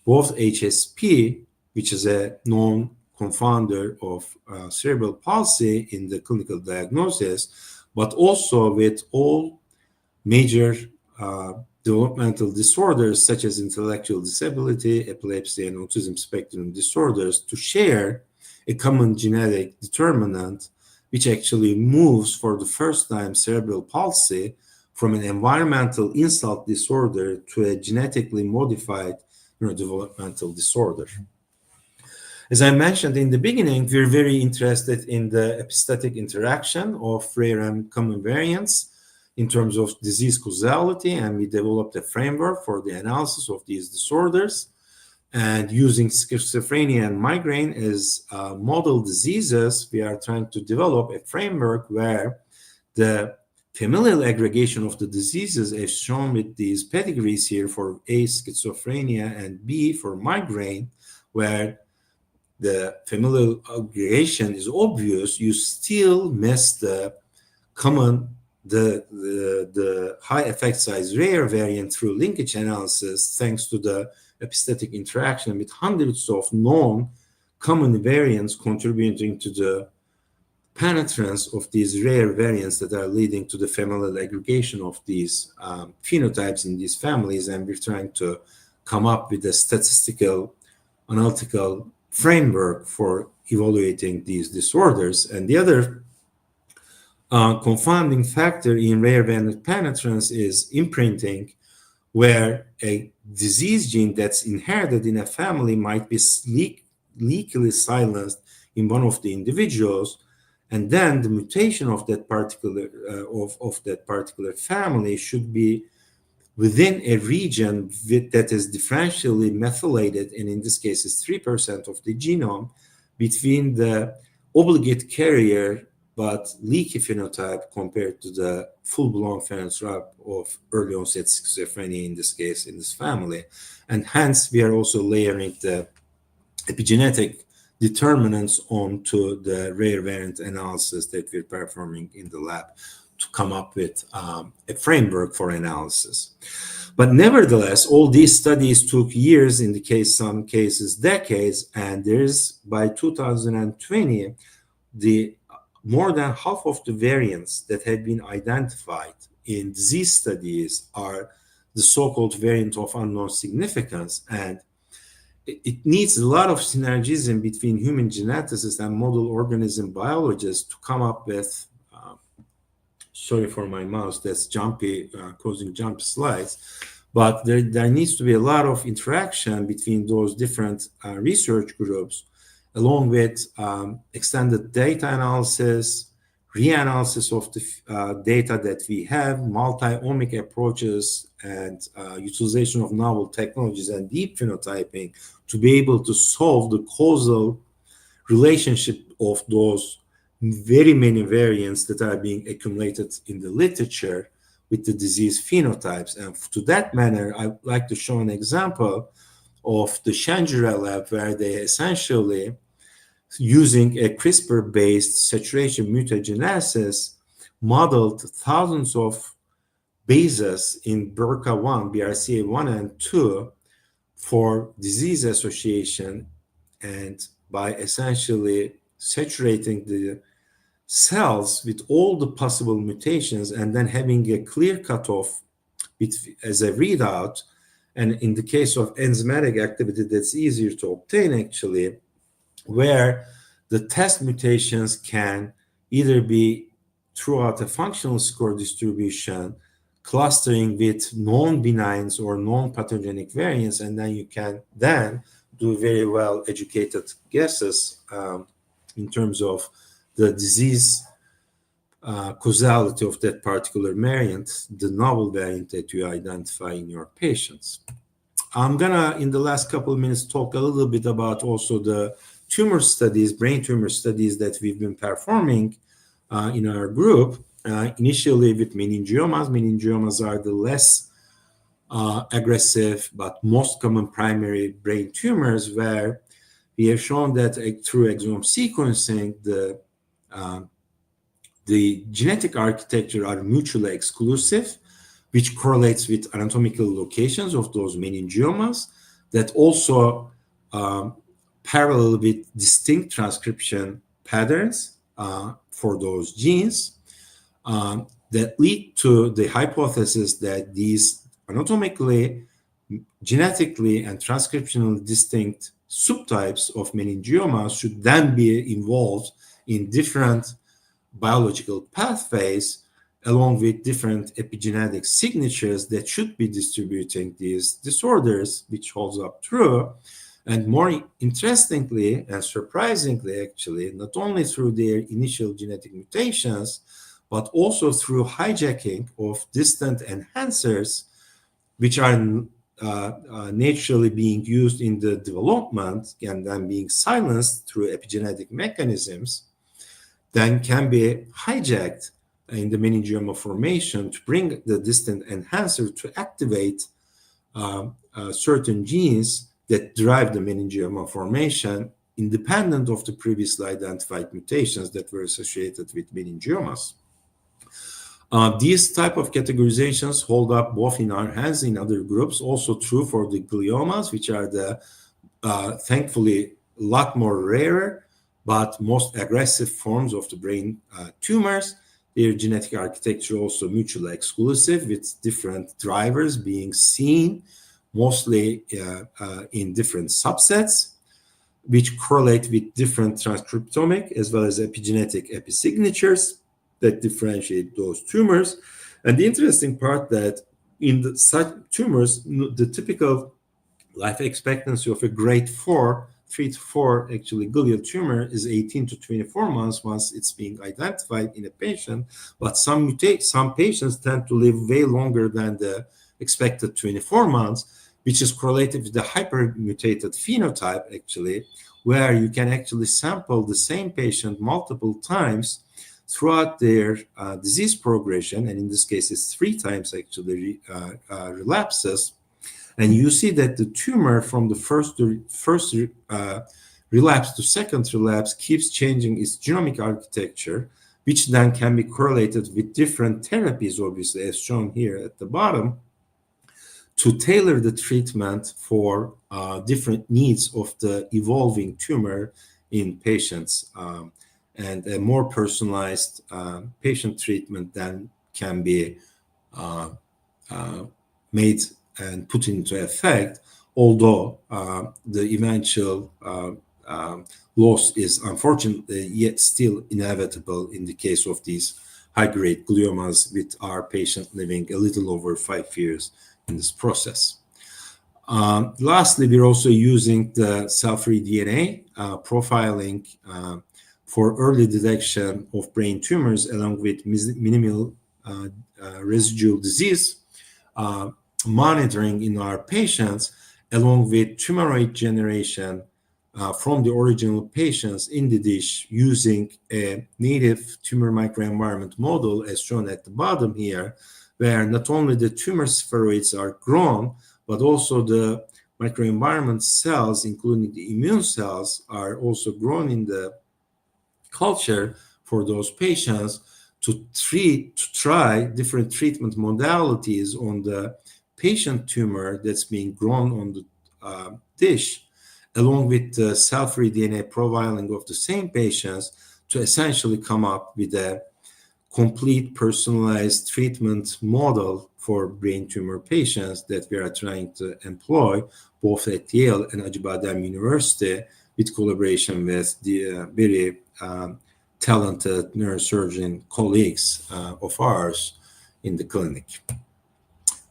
both HSP, which is a known confounder of cerebral palsy in the clinical diagnosis, but also with all major developmental disorders such as intellectual disability, epilepsy, and autism spectrum disorders to share a common genetic determinant, which actually moves for the first time cerebral palsy from an environmental insult disorder to a genetically modified neurodevelopmental disorder. As I mentioned in the beginning, we're very interested in the epistatic interaction of rare and common variants in terms of disease causality, and we developed a framework for the analysis of these disorders. And using schizophrenia and migraine as model diseases, we are trying to develop a framework where the familial aggregation of the diseases, as shown with these pedigrees here for A, schizophrenia, and B, for migraine, where the familial aggregation is obvious, you still miss the common, the high effect size rare variant through linkage analysis, thanks to the epistatic interaction with hundreds of known common variants contributing to the penetrance of these rare variants that are leading to the familial aggregation of these phenotypes in these families. And we're trying to come up with a statistical, analytical framework for evaluating these disorders. And the other confounding factor in rare variant penetrance is imprinting, where a disease gene that's inherited in a family might be leakily silenced in one of the individuals, and then the mutation of that particular family should be within a region that is differentially methylated, and in this case is 3% of the genome, between the obligate carrier but leaky phenotype compared to the full-blown phenotype of early onset schizophrenia in this case, in this family. And hence, we are also layering the epigenetic determinants onto the rare variant analysis that we're performing in the lab to come up with a framework for analysis. But nevertheless, all these studies took years, in the case, some cases, decades, and there's, by 2020, the more than half of the variants that had been identified in disease studies are the so-called variant of unknown significance. And it needs a lot of synergism between human geneticists and model organism biologists to come up with, sorry for my mouse, that's jumpy, causing jump slides. But there needs to be a lot of interaction between those different research groups, along with extended data analysis, reanalysis of the data that we have, multi-omic approaches, and utilization of novel technologies and deep phenotyping to be able to solve the causal relationship of those very many variants that are being accumulated in the literature with the disease phenotypes. And to that manner, I'd like to show an example of the Shangri-La lab, where they essentially, using a CRISPR-based saturation mutagenesis, modeled thousands of bases in BRCA1, BRCA1 and 2 for disease association, and by essentially saturating the cells with all the possible mutations and then having a clear cutoff as a readout. And in the case of enzymatic activity, that's easier to obtain actually, where the test mutations can either be throughout a functional score distribution, clustering with non-benigns or non-pathogenic variants, and then you can then do very well educated guesses in terms of the disease causality of that particular variant, the novel variant that you identify in your patients. I'm gonna, in the last couple of minutes, talk a little bit about also the tumor studies, brain tumor studies that we've been performing in our group, initially with meningiomas. Meningiomas are the less aggressive but most common primary brain tumors, where we have shown that through exome sequencing, the genetic architecture are mutually exclusive, which correlates with anatomical locations of those meningiomas, that also parallel with distinct transcription patterns for those genes that lead to the hypothesis that these anatomically, genetically, and transcriptionally distinct subtypes of meningiomas should then be involved in different biological pathways, along with different epigenetic signatures that should be distributing these disorders, which holds up true. And more interestingly and surprisingly, actually, not only through their initial genetic mutations, but also through hijacking of distant enhancers, which are naturally being used in the development and then being silenced through epigenetic mechanisms, then can be hijacked in the meningioma formation to bring the distant enhancer to activate certain genes that drive the meningioma formation, independent of the previously identified mutations that were associated with meningiomas. These type of categorizations hold up both in our hands in other groups, also true for the gliomas, which are the thankfully a lot more rarer but most aggressive forms of the brain tumors. Their genetic architecture also mutually exclusive, with different drivers being seen mostly in different subsets, which correlate with different transcriptomic as well as epigenetic episignatures that differentiate those tumors. And the interesting part that in such tumors, the typical life expectancy of a grade 4, 3 to 4 actually glial tumor is 18 to 24 months once it's being identified in a patient. But some patients tend to live way longer than the expected 24 months, which is correlated with the hypermutated phenotype actually, where you can actually sample the same patient multiple times throughout their disease progression, and in this case it's 3 times actually relapses. And you see that the tumor from the first relapse to second relapse keeps changing its genomic architecture, which then can be correlated with different therapies, obviously, as shown here at the bottom, to tailor the treatment for different needs of the evolving tumor in patients. And a more personalized patient treatment then can be made and put into effect, although the eventual loss is unfortunately yet still inevitable in the case of these high-grade gliomas, with our patient living a little over 5 years in this process. Lastly, we're also using the cell-free DNA profiling for early detection of brain tumors along with minimal residual disease monitoring in our patients, along with tumoroid generation from the original patients in the dish using a native tumor microenvironment model as shown at the bottom here, where not only the tumor spheroids are grown, but also the microenvironment cells, including the immune cells, are also grown in the culture for those patients to try different treatment modalities on the patient tumor that's being grown on the dish, along with the cell-free DNA profiling of the same patients to essentially come up with a complete personalized treatment model for brain tumor patients that we are trying to employ both at Yale and Acıbadem University with collaboration with the very talented neurosurgeon colleagues of ours in the clinic.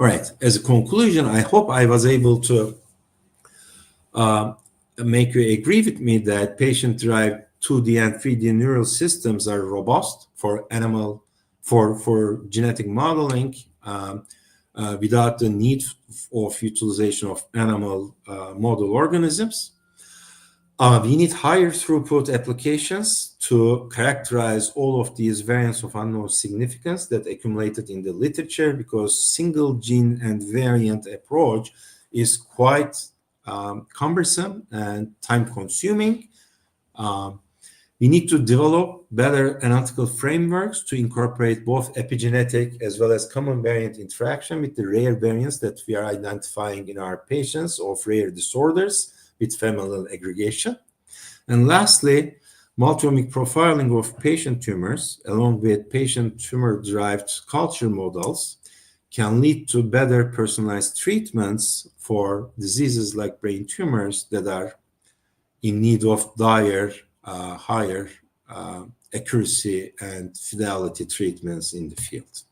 All right, as a conclusion, I hope I was able to make you agree with me that patient-derived 2D and 3D neural systems are robust for genetic modeling without the need of utilization of animal model organisms. We need higher throughput applications to characterize all of these variants of unknown significance that accumulated in the literature, because single gene and variant approach is quite cumbersome and time consuming. We need to develop better analytical frameworks to incorporate both epigenetic as well as common variant interaction with the rare variants that we are identifying in our patients of rare disorders with familial aggregation. And lastly, multiomic profiling of patient tumors along with patient tumor-derived culture models can lead to better personalized treatments for diseases like brain tumors that are in need of higher accuracy and fidelity treatments in the field.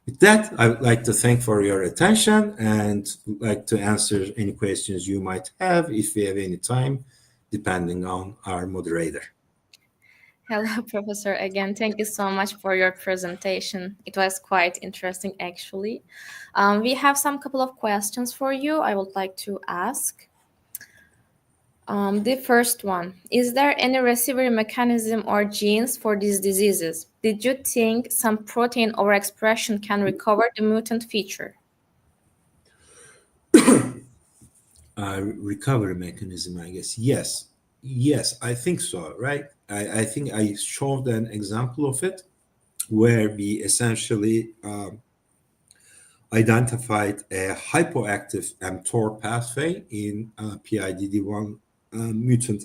With that, I would like to thank for your attention and like to answer any questions you might have if we have any time, depending on our moderator. Hello, Professor. Again, thank you so much for your presentation. It was quite interesting, actually. We have some couple of questions for you I would like to ask. The first one, is there any recovery mechanism or genes for these diseases? Did you think some protein overexpression can recover the mutant feature? Recovery mechanism, I guess. Yes, I think so, right? I think I showed an example of it where we essentially identified a hypoactive mTOR pathway in PIDD1 mutant,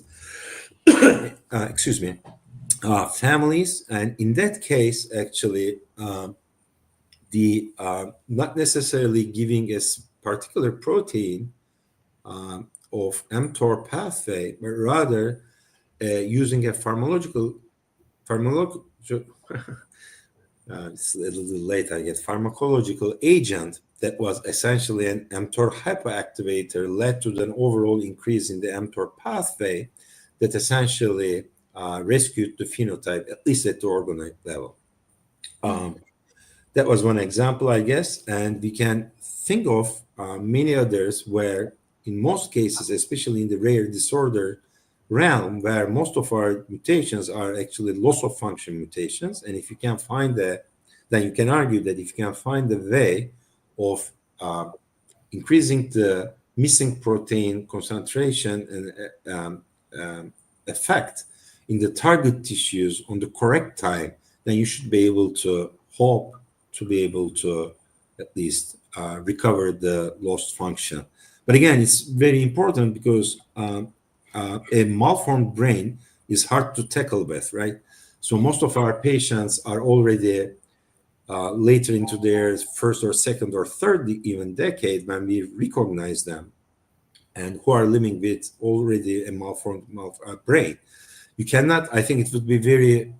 excuse me, families. And in that case, actually, the not necessarily giving a particular protein of mTOR pathway, but rather using a it's a little late, I guess, pharmacological agent that was essentially an mTOR hypoactivator led to an overall increase in the mTOR pathway that essentially rescued the phenotype, at least at the organoid level. That was one example, I guess, and we can think of many others where, in most cases, especially in the rare disorder realm, where most of our mutations are actually loss of function mutations, and if you can find that, then you can argue that if you can find a way of increasing the missing protein concentration and effect in the target tissues on the correct time, then you should be able to hope to be able to at least recover the lost function. But again, it's very important because a malformed brain is hard to tackle with, right? So most of our patients are already later into their first or second or third even decade when we recognize them, and who are living with already a malformed brain. You cannot, I think it would be very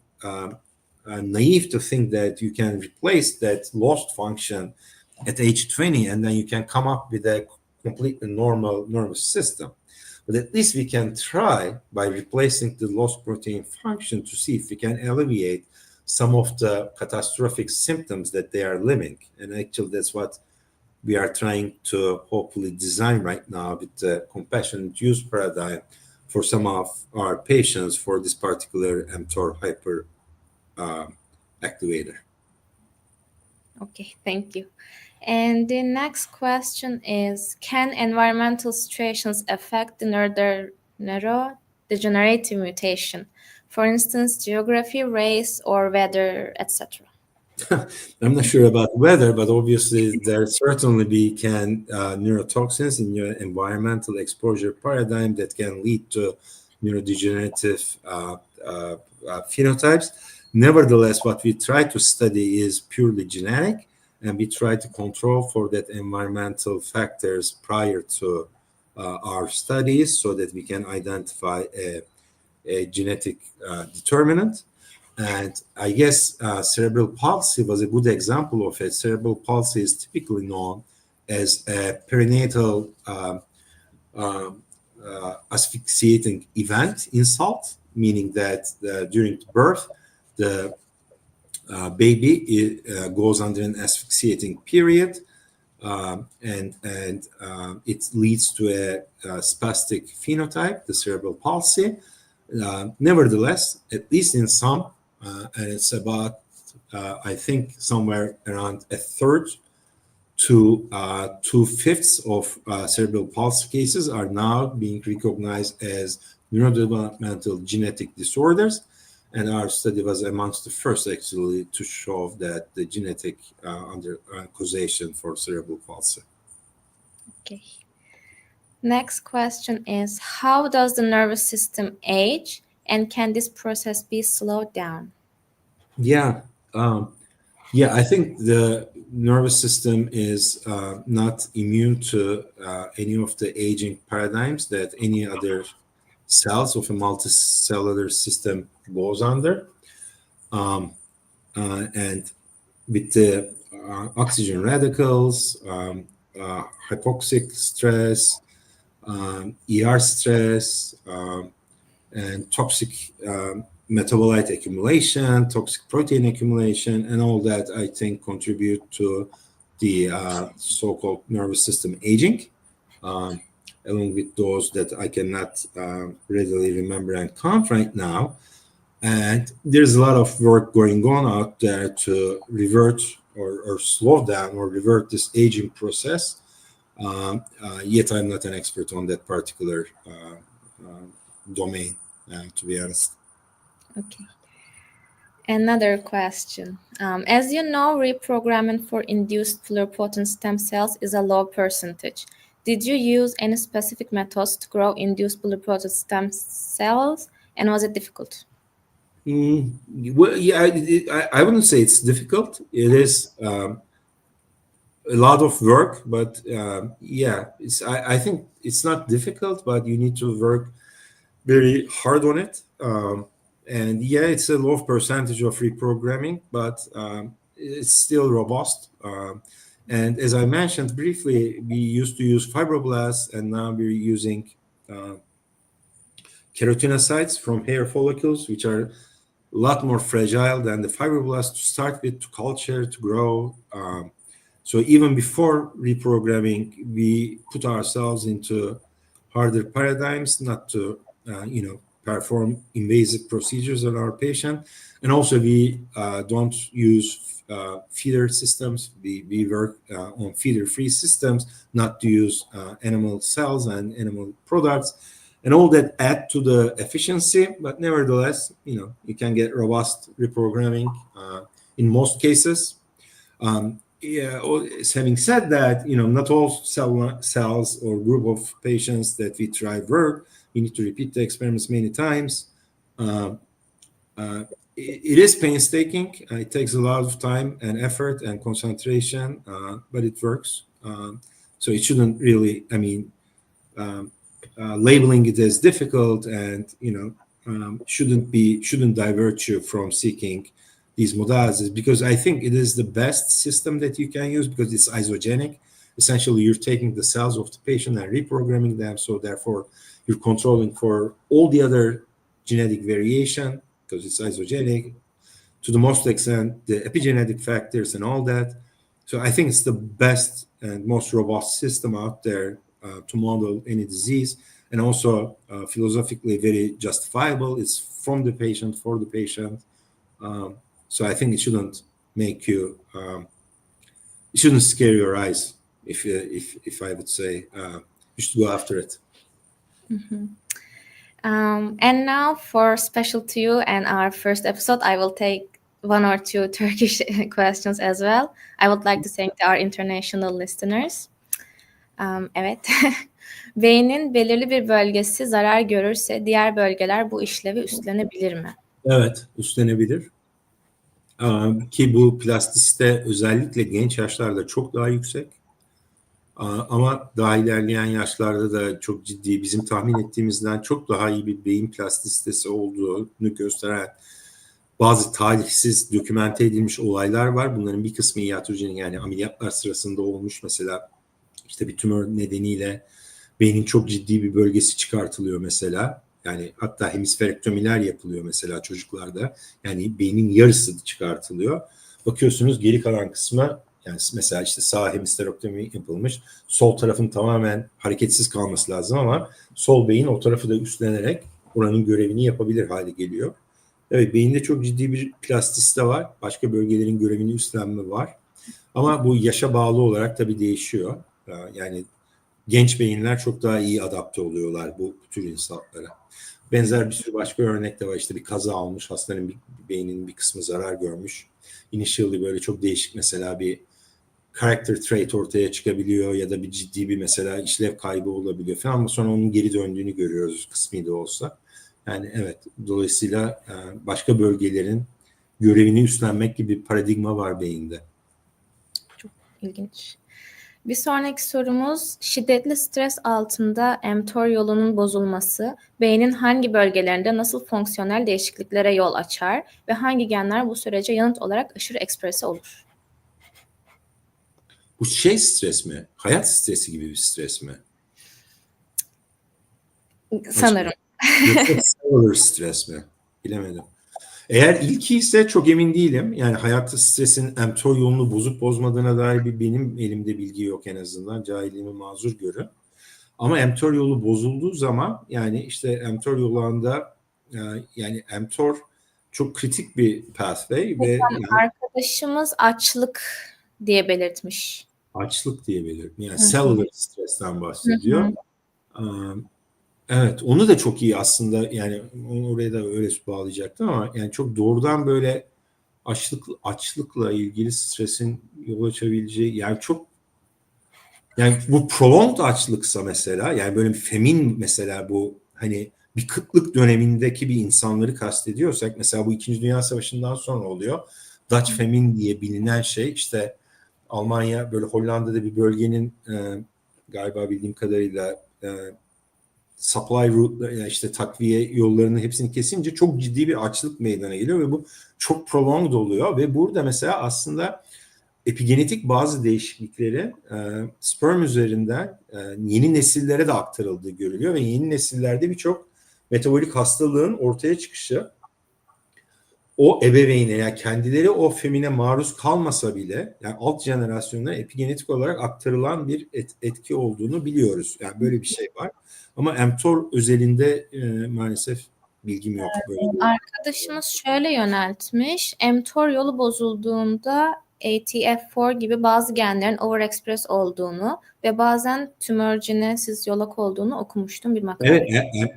naive to think that you can replace that lost function at age 20 and then you can come up with a completely normal nervous system. But at least we can try by replacing the lost protein function to see if we can alleviate some of the catastrophic symptoms that they are living. And actually, that's what we are trying to hopefully design right now with the compassionate use paradigm for some of our patients for this particular mTOR hyper activator. Okay, thank you. And the next question is, can environmental situations affect the neurodegenerative mutation? For instance, geography, race, or weather, etc. I'm not sure about weather, but obviously there certainly can neurotoxins in your environmental exposure paradigm that can lead to neurodegenerative phenotypes. Nevertheless, what we try to study is purely genetic, and we try to control for that environmental factors prior to our studies so that we can identify a genetic determinant. And I guess cerebral palsy was a good example of it. Cerebral palsy is typically known as a perinatal asphyxiating event, insult, meaning that during birth, the baby goes under an asphyxiating period, and it leads to a spastic phenotype, the cerebral palsy. Nevertheless, at least in some, and it's about, I think, somewhere around a third to 2/5 of cerebral palsy cases are now being recognized as neurodevelopmental genetic disorders. And our study was amongst the first actually to show that the genetic causation for cerebral palsy. Okay. Next question is, how does the nervous system age, and can this process be slowed down? Yeah, I think the nervous system is not immune to any of the aging paradigms that any other cells of a multicellular system goes under. And with the oxygen radicals, hypoxic stress, ER stress, and toxic metabolite accumulation, toxic protein accumulation, and all that, I think, contribute to the so-called nervous system aging, along with those that I cannot readily remember and count right now. And there's a lot of work going on out there to revert or slow down or revert this aging process. Yet I'm not an expert on that particular domain, to be honest. Okay. Another question. As you know, reprogramming for induced pluripotent stem cells is a low percentage. Did you use any specific methods to grow induced pluripotent stem cells, and was it difficult? Well, yeah, I wouldn't say it's difficult. It is a lot of work, but yeah, I think it's not difficult, but you need to work very hard on it. And yeah, it's a low percentage of reprogramming, but it's still robust. And as I mentioned briefly, we used to use fibroblasts, and now we're using keratinocytes from hair follicles, which are a lot more fragile than the fibroblasts to start with, to culture, to grow. So even before reprogramming, we put ourselves into harder paradigms, not to, perform invasive procedures on our patient. And also we don't use feeder systems. We work on feeder-free systems, not to use animal cells and animal products. And all that add to the efficiency, but nevertheless, you can get robust reprogramming in most cases. Having said that, not all cells or group of patients that we try work. We need to repeat the experiments many times. It is painstaking. It takes a lot of time and effort and concentration, but it works. So it shouldn't really, labeling it as difficult and shouldn't divert you from seeking these modalities, because I think it is the best system that you can use because it's isogenic. Essentially, you're taking the cells of the patient and reprogramming them, so therefore you're controlling for all the other genetic variation because it's isogenic to the most extent, the epigenetic factors and all that. So I think it's the best and most robust system out there to model any disease, and also philosophically very justifiable. It's from the patient, for the patient. So I think it shouldn't make you, it shouldn't scare your eyes. If I would say, you should go after it. Mm-hmm. And now for special to you and our first episode, I will take one or two Turkish questions as well. I would like to thank our international listeners. Evet. Beynin belirli bir bölgesi zarar görürse diğer bölgeler bu işlevi üstlenebilir mi? Evet, üstlenebilir. Ki bu plastisite özellikle genç yaşlarda çok daha yüksek. Ama daha ilerleyen yaşlarda da çok ciddi, bizim tahmin ettiğimizden çok daha iyi bir beyin plastisitesi olduğunu gösteren bazı talihsiz dokümente edilmiş olaylar var. Bunların bir kısmı iatrojenik, yani ameliyatlar sırasında olmuş. Mesela işte bir tümör nedeniyle beynin çok ciddi bir bölgesi çıkartılıyor mesela. Yani hatta hemisferektomiler yapılıyor mesela çocuklarda. Yani beynin yarısı çıkartılıyor. Bakıyorsunuz geri kalan kısmı, yani mesela işte sağ hemisferektomi yapılmış. Sol tarafın tamamen hareketsiz kalması lazım ama sol beyin o tarafı da üstlenerek oranın görevini yapabilir hale geliyor. Evet, beyinde çok ciddi bir plastisite var. Başka bölgelerin görevini üstlenme var. Ama bu yaşa bağlı olarak tabii değişiyor. Yani genç beyinler çok daha iyi adapte oluyorlar bu tür insanlara. Benzer bir sürü başka örnek de var. İşte bir kaza olmuş, hastanın beyninin bir kısmı zarar görmüş. Initially böyle çok değişik mesela bir character trait ortaya çıkabiliyor ya da bir ciddi bir mesela işlev kaybı olabiliyor falan, ama sonra onun geri döndüğünü görüyoruz kısmi de olsa. Yani evet, dolayısıyla başka bölgelerin görevini üstlenmek gibi bir paradigma var beyinde. Çok ilginç. Bir sonraki sorumuz, şiddetli stres altında mTOR yolunun bozulması beynin hangi bölgelerinde nasıl fonksiyonel değişikliklere yol açar ve hangi genler bu sürece yanıt olarak aşırı ekspresi olur? Bu stres mi? Hayat stresi gibi bir stres mi? Sanırım. Cellular stres mi? Bilemedim. Eğer ilki ise çok emin değilim. Yani hayatta stresin mTOR yolunu bozup bozmadığına dair benim elimde bilgi yok en azından. Cahilliğimi mazur görün. Ama mTOR yolu bozulduğu zaman yani işte mTOR yolunda yani mTOR çok kritik bir pathway ve yani Arkadaşımız açlık diye belirtmiş. açlık diye belirtiyor. Yani Hı hı. cellular stresten Hı bahsediyor. hı. Evet, onu da çok iyi aslında yani oraya da öyle bağlayacaktım ama yani çok doğrudan böyle açlıkla ilgili stresin yol açabileceği yani çok yani bu prolonged açlıksa mesela yani böyle bir femin mesela bu hani bir kıtlık dönemindeki bir insanları kastediyorsak mesela bu İkinci Dünya Savaşı'ndan sonra oluyor. Dutch famine diye bilinen şey işte Almanya böyle Hollanda'da bir bölgenin galiba bildiğim kadarıyla supply route yani işte takviye yollarının hepsini kesince çok ciddi bir açlık meydana geliyor ve bu çok prolonged oluyor ve burada mesela aslında epigenetik bazı değişiklikleri sperm üzerinden yeni nesillere de aktarıldığı görülüyor ve yeni nesillerde birçok metabolik hastalığın ortaya çıkışı o ebeveyne yani kendileri o femine maruz kalmasa bile yani alt jenerasyonlara epigenetik olarak aktarılan bir etki olduğunu biliyoruz. Yani böyle bir şey var. Ama mTOR özelinde maalesef bilgim yok. Böyle bir... Arkadaşımız şöyle yöneltmiş. mTOR yolu bozulduğunda ATF4 gibi bazı genlerin overexpress olduğunu ve bazen tümörjenesiz yolak olduğunu okumuştum bir makale.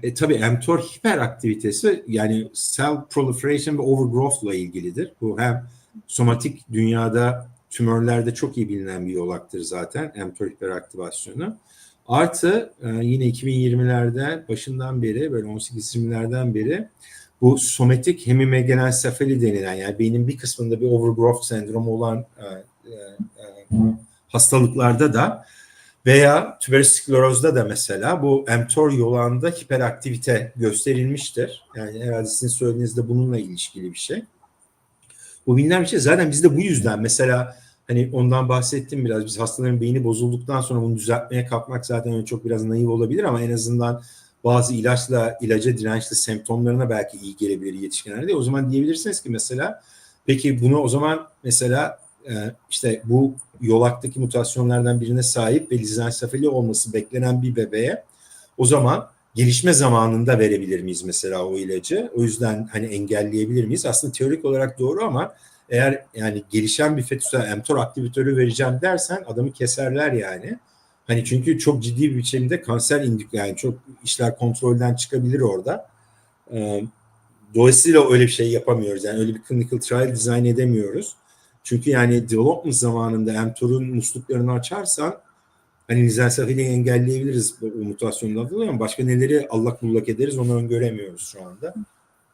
Evet, tabii mTOR hiperaktivitesi yani cell proliferation ve overgrowth ile ilgilidir. Bu hem somatik dünyada tümörlerde çok iyi bilinen bir yolaktır zaten mTOR hiperaktivasyonu. Artı yine 2020'lerde başından beri böyle 18-20'lerden beri bu somatik hemimeganensefali denilen yani beynin bir kısmında bir overgrowth sendromu olan hastalıklarda da veya tübersklerozda da mesela bu mTOR yolağında hiperaktivite gösterilmiştir. Yani herhalde sizin söylediğinizde bununla ilişkili bir şey. Bu bilinen bir şey. Zaten biz de bu yüzden mesela hani ondan bahsettim biraz. Biz hastaların beyni bozulduktan sonra bunu düzeltmeye kalkmak zaten öyle çok biraz naif olabilir ama en azından bazı ilaca dirençli semptomlarına belki iyi gelebilir yetişkinlerde. O zaman diyebilirsiniz ki mesela peki bunu o zaman mesela işte bu yolaktaki mutasyonlardan birine sahip ve lizansefali olması beklenen bir bebeğe o zaman gelişme zamanında verebilir miyiz mesela o ilacı? O yüzden hani engelleyebilir miyiz? Aslında teorik olarak doğru ama eğer yani gelişen bir fetüse mTOR aktivitörü vereceğim dersen adamı keserler yani. Hani çünkü çok ciddi bir biçimde kanser yani çok işler kontrolden çıkabilir orada. Dolayısıyla öyle bir şey yapamıyoruz. Yani öyle bir clinical trial dizayn edemiyoruz. Çünkü yani development zamanında mTOR'un musluklarını açarsan hani lizansafiliği engelleyebiliriz bu mutasyondan dolayı ama başka neleri allak bullak ederiz onu öngöremiyoruz şu anda.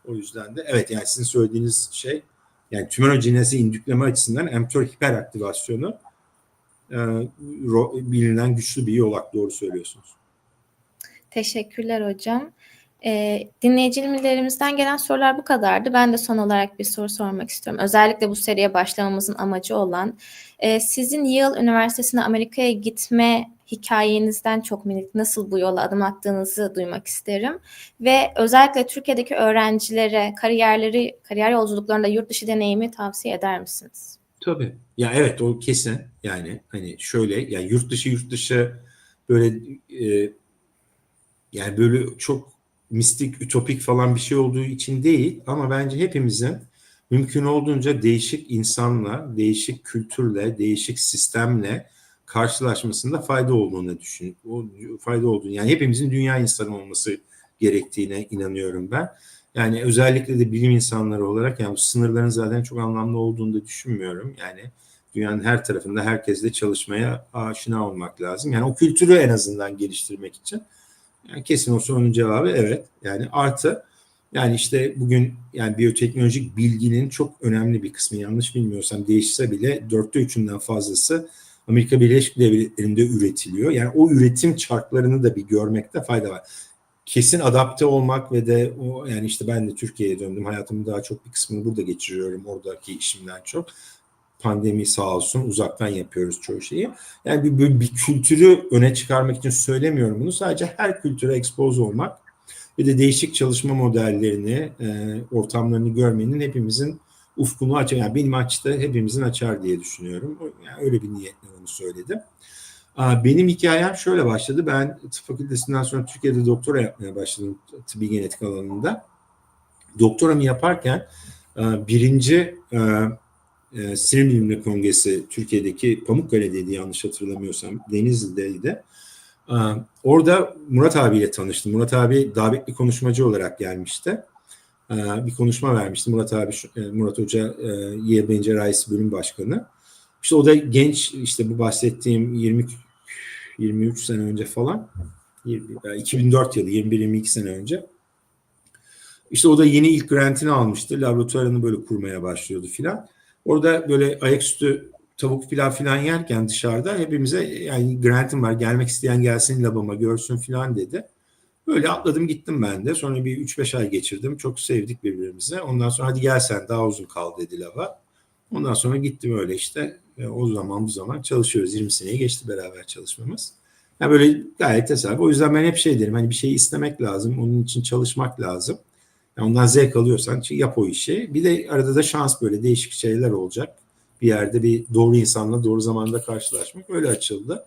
O yüzden de evet yani sizin söylediğiniz şey yani tümörojenezi indükleme açısından mTOR hiperaktivasyonu bilinen güçlü bir yolak doğru söylüyorsunuz. Teşekkürler hocam. Dinleyicilerimizden gelen sorular bu kadardı. Ben de son olarak bir soru sormak istiyorum. Özellikle bu seriye başlamamızın amacı olan sizin Yale Üniversitesi'ne Amerika'ya gitme hikayenizden çok minik nasıl bu yola adım attığınızı duymak isterim. Ve özellikle Türkiye'deki öğrencilere kariyer yolculuklarında yurt dışı deneyimi tavsiye eder misiniz? Tabii. Ya evet o kesin. Yani hani şöyle yani yurt dışı böyle yani böyle çok mistik, ütopik falan bir şey olduğu için değil ama bence hepimizin mümkün olduğunca değişik insanla, değişik kültürle, değişik sistemle karşılaşmasında fayda olduğunu düşünüyorum. Fayda olduğunu yani hepimizin dünya insanı olması gerektiğine inanıyorum ben. Yani özellikle de bilim insanları olarak yani bu sınırların zaten çok anlamlı olduğunu da düşünmüyorum. Yani dünyanın her tarafında herkesle çalışmaya aşina olmak lazım. Yani o kültürü en azından geliştirmek için. Yani kesin o sorunun cevabı evet. Yani artı yani işte bugün yani biyoteknolojik bilginin çok önemli bir kısmı yanlış bilmiyorsam değişse bile 3/4'ünden fazlası Amerika Birleşik Devletleri'nde üretiliyor. Yani o üretim çarklarını da bir görmekte fayda var. Kesin adapte olmak ve de o yani işte ben de Türkiye'ye döndüm. Hayatımın daha çok bir kısmını burada geçiriyorum oradaki işimden çok. Pandemi sağ olsun uzaktan yapıyoruz çoğu şeyi. Yani bir kültürü öne çıkarmak için söylemiyorum bunu. Sadece her kültüre expose olmak ve de değişik çalışma modellerini, ortamlarını görmenin hepimizin ufkunu açar. Yani benim açtı, hepimizin açar diye düşünüyorum. Yani öyle bir niyetle onu söyledim. Benim hikayem şöyle başladı. Ben tıp fakültesinden sonra Türkiye'de doktora yapmaya başladım tıbbi genetik alanında. Doktoramı yaparken birinci Sinir Bilimleri Kongresi Türkiye'deki Pamukkale'deydi yanlış hatırlamıyorsam. Denizli'deydi. Orada Murat abiyle tanıştım. Murat abi davetli konuşmacı olarak gelmişti. Bir konuşma vermişti. Murat abi, Murat Hoca YBN Cerrahisi Bölüm Başkanı. İşte o da genç, işte bu bahsettiğim 23 sene önce falan, 2004 yılı, 21-22 sene önce. İşte o da yeni ilk grantini almıştı. Laboratuvarını böyle kurmaya başlıyordu filan. Orada böyle ayaküstü tavuk pilav filan yerken dışarıda hepimize, yani grantim var, gelmek isteyen gelsin labama görsün filan dedi. Böyle atladım gittim ben de. Sonra bir 3-5 ay geçirdim. Çok sevdik birbirimizi. Ondan sonra hadi gel sen, daha uzun kal dedi lava. Ondan sonra gittim öyle işte. O zaman bu zaman çalışıyoruz. 20 seneyi geçti beraber çalışmamız. Yani böyle gayet tesadüf. O yüzden ben hep şey derim, hani bir şeyi istemek lazım. Onun için çalışmak lazım. Yani ondan zevk alıyorsan yap o işi. Bir de arada da şans, böyle değişik şeyler olacak. Bir yerde bir doğru insanla doğru zamanda karşılaşmak, öyle açıldı.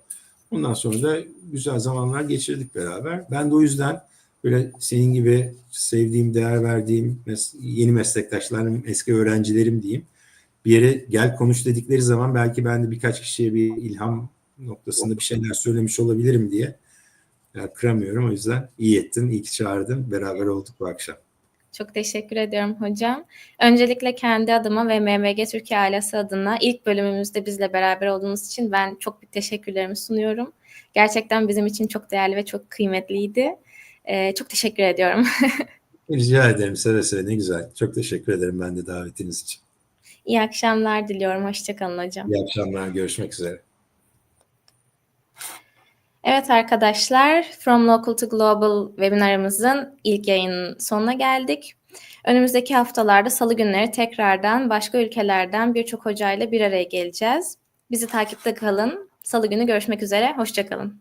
Ondan sonra da güzel zamanlar geçirdik beraber. Ben de o yüzden böyle senin gibi sevdiğim, değer verdiğim yeni meslektaşlarım, eski öğrencilerim diyeyim. Bir yere gel konuş dedikleri zaman belki ben de birkaç kişiye bir ilham noktasında bir şeyler söylemiş olabilirim diye kıramıyorum. O yüzden iyi ettin, iyi ki çağırdın. Beraber olduk bu akşam. Çok teşekkür ediyorum hocam. Öncelikle kendi adıma ve MVG Türkiye ailesi adına ilk bölümümüzde bizle beraber olduğunuz için ben çok bir teşekkürlerimi sunuyorum. Gerçekten bizim için çok değerli ve çok kıymetliydi. Çok teşekkür ediyorum. Rica ederim, seve seve, ne güzel. Çok teşekkür ederim ben de davetiniz için. İyi akşamlar diliyorum. Hoşça kalın hocam. İyi akşamlar, görüşmek üzere. Evet arkadaşlar, From Local to Global webinarımızın ilk yayının sonuna geldik. Önümüzdeki haftalarda salı günleri tekrardan başka ülkelerden birçok hocayla bir araya geleceğiz. Bizi takipte kalın. Salı günü görüşmek üzere. Hoşça kalın.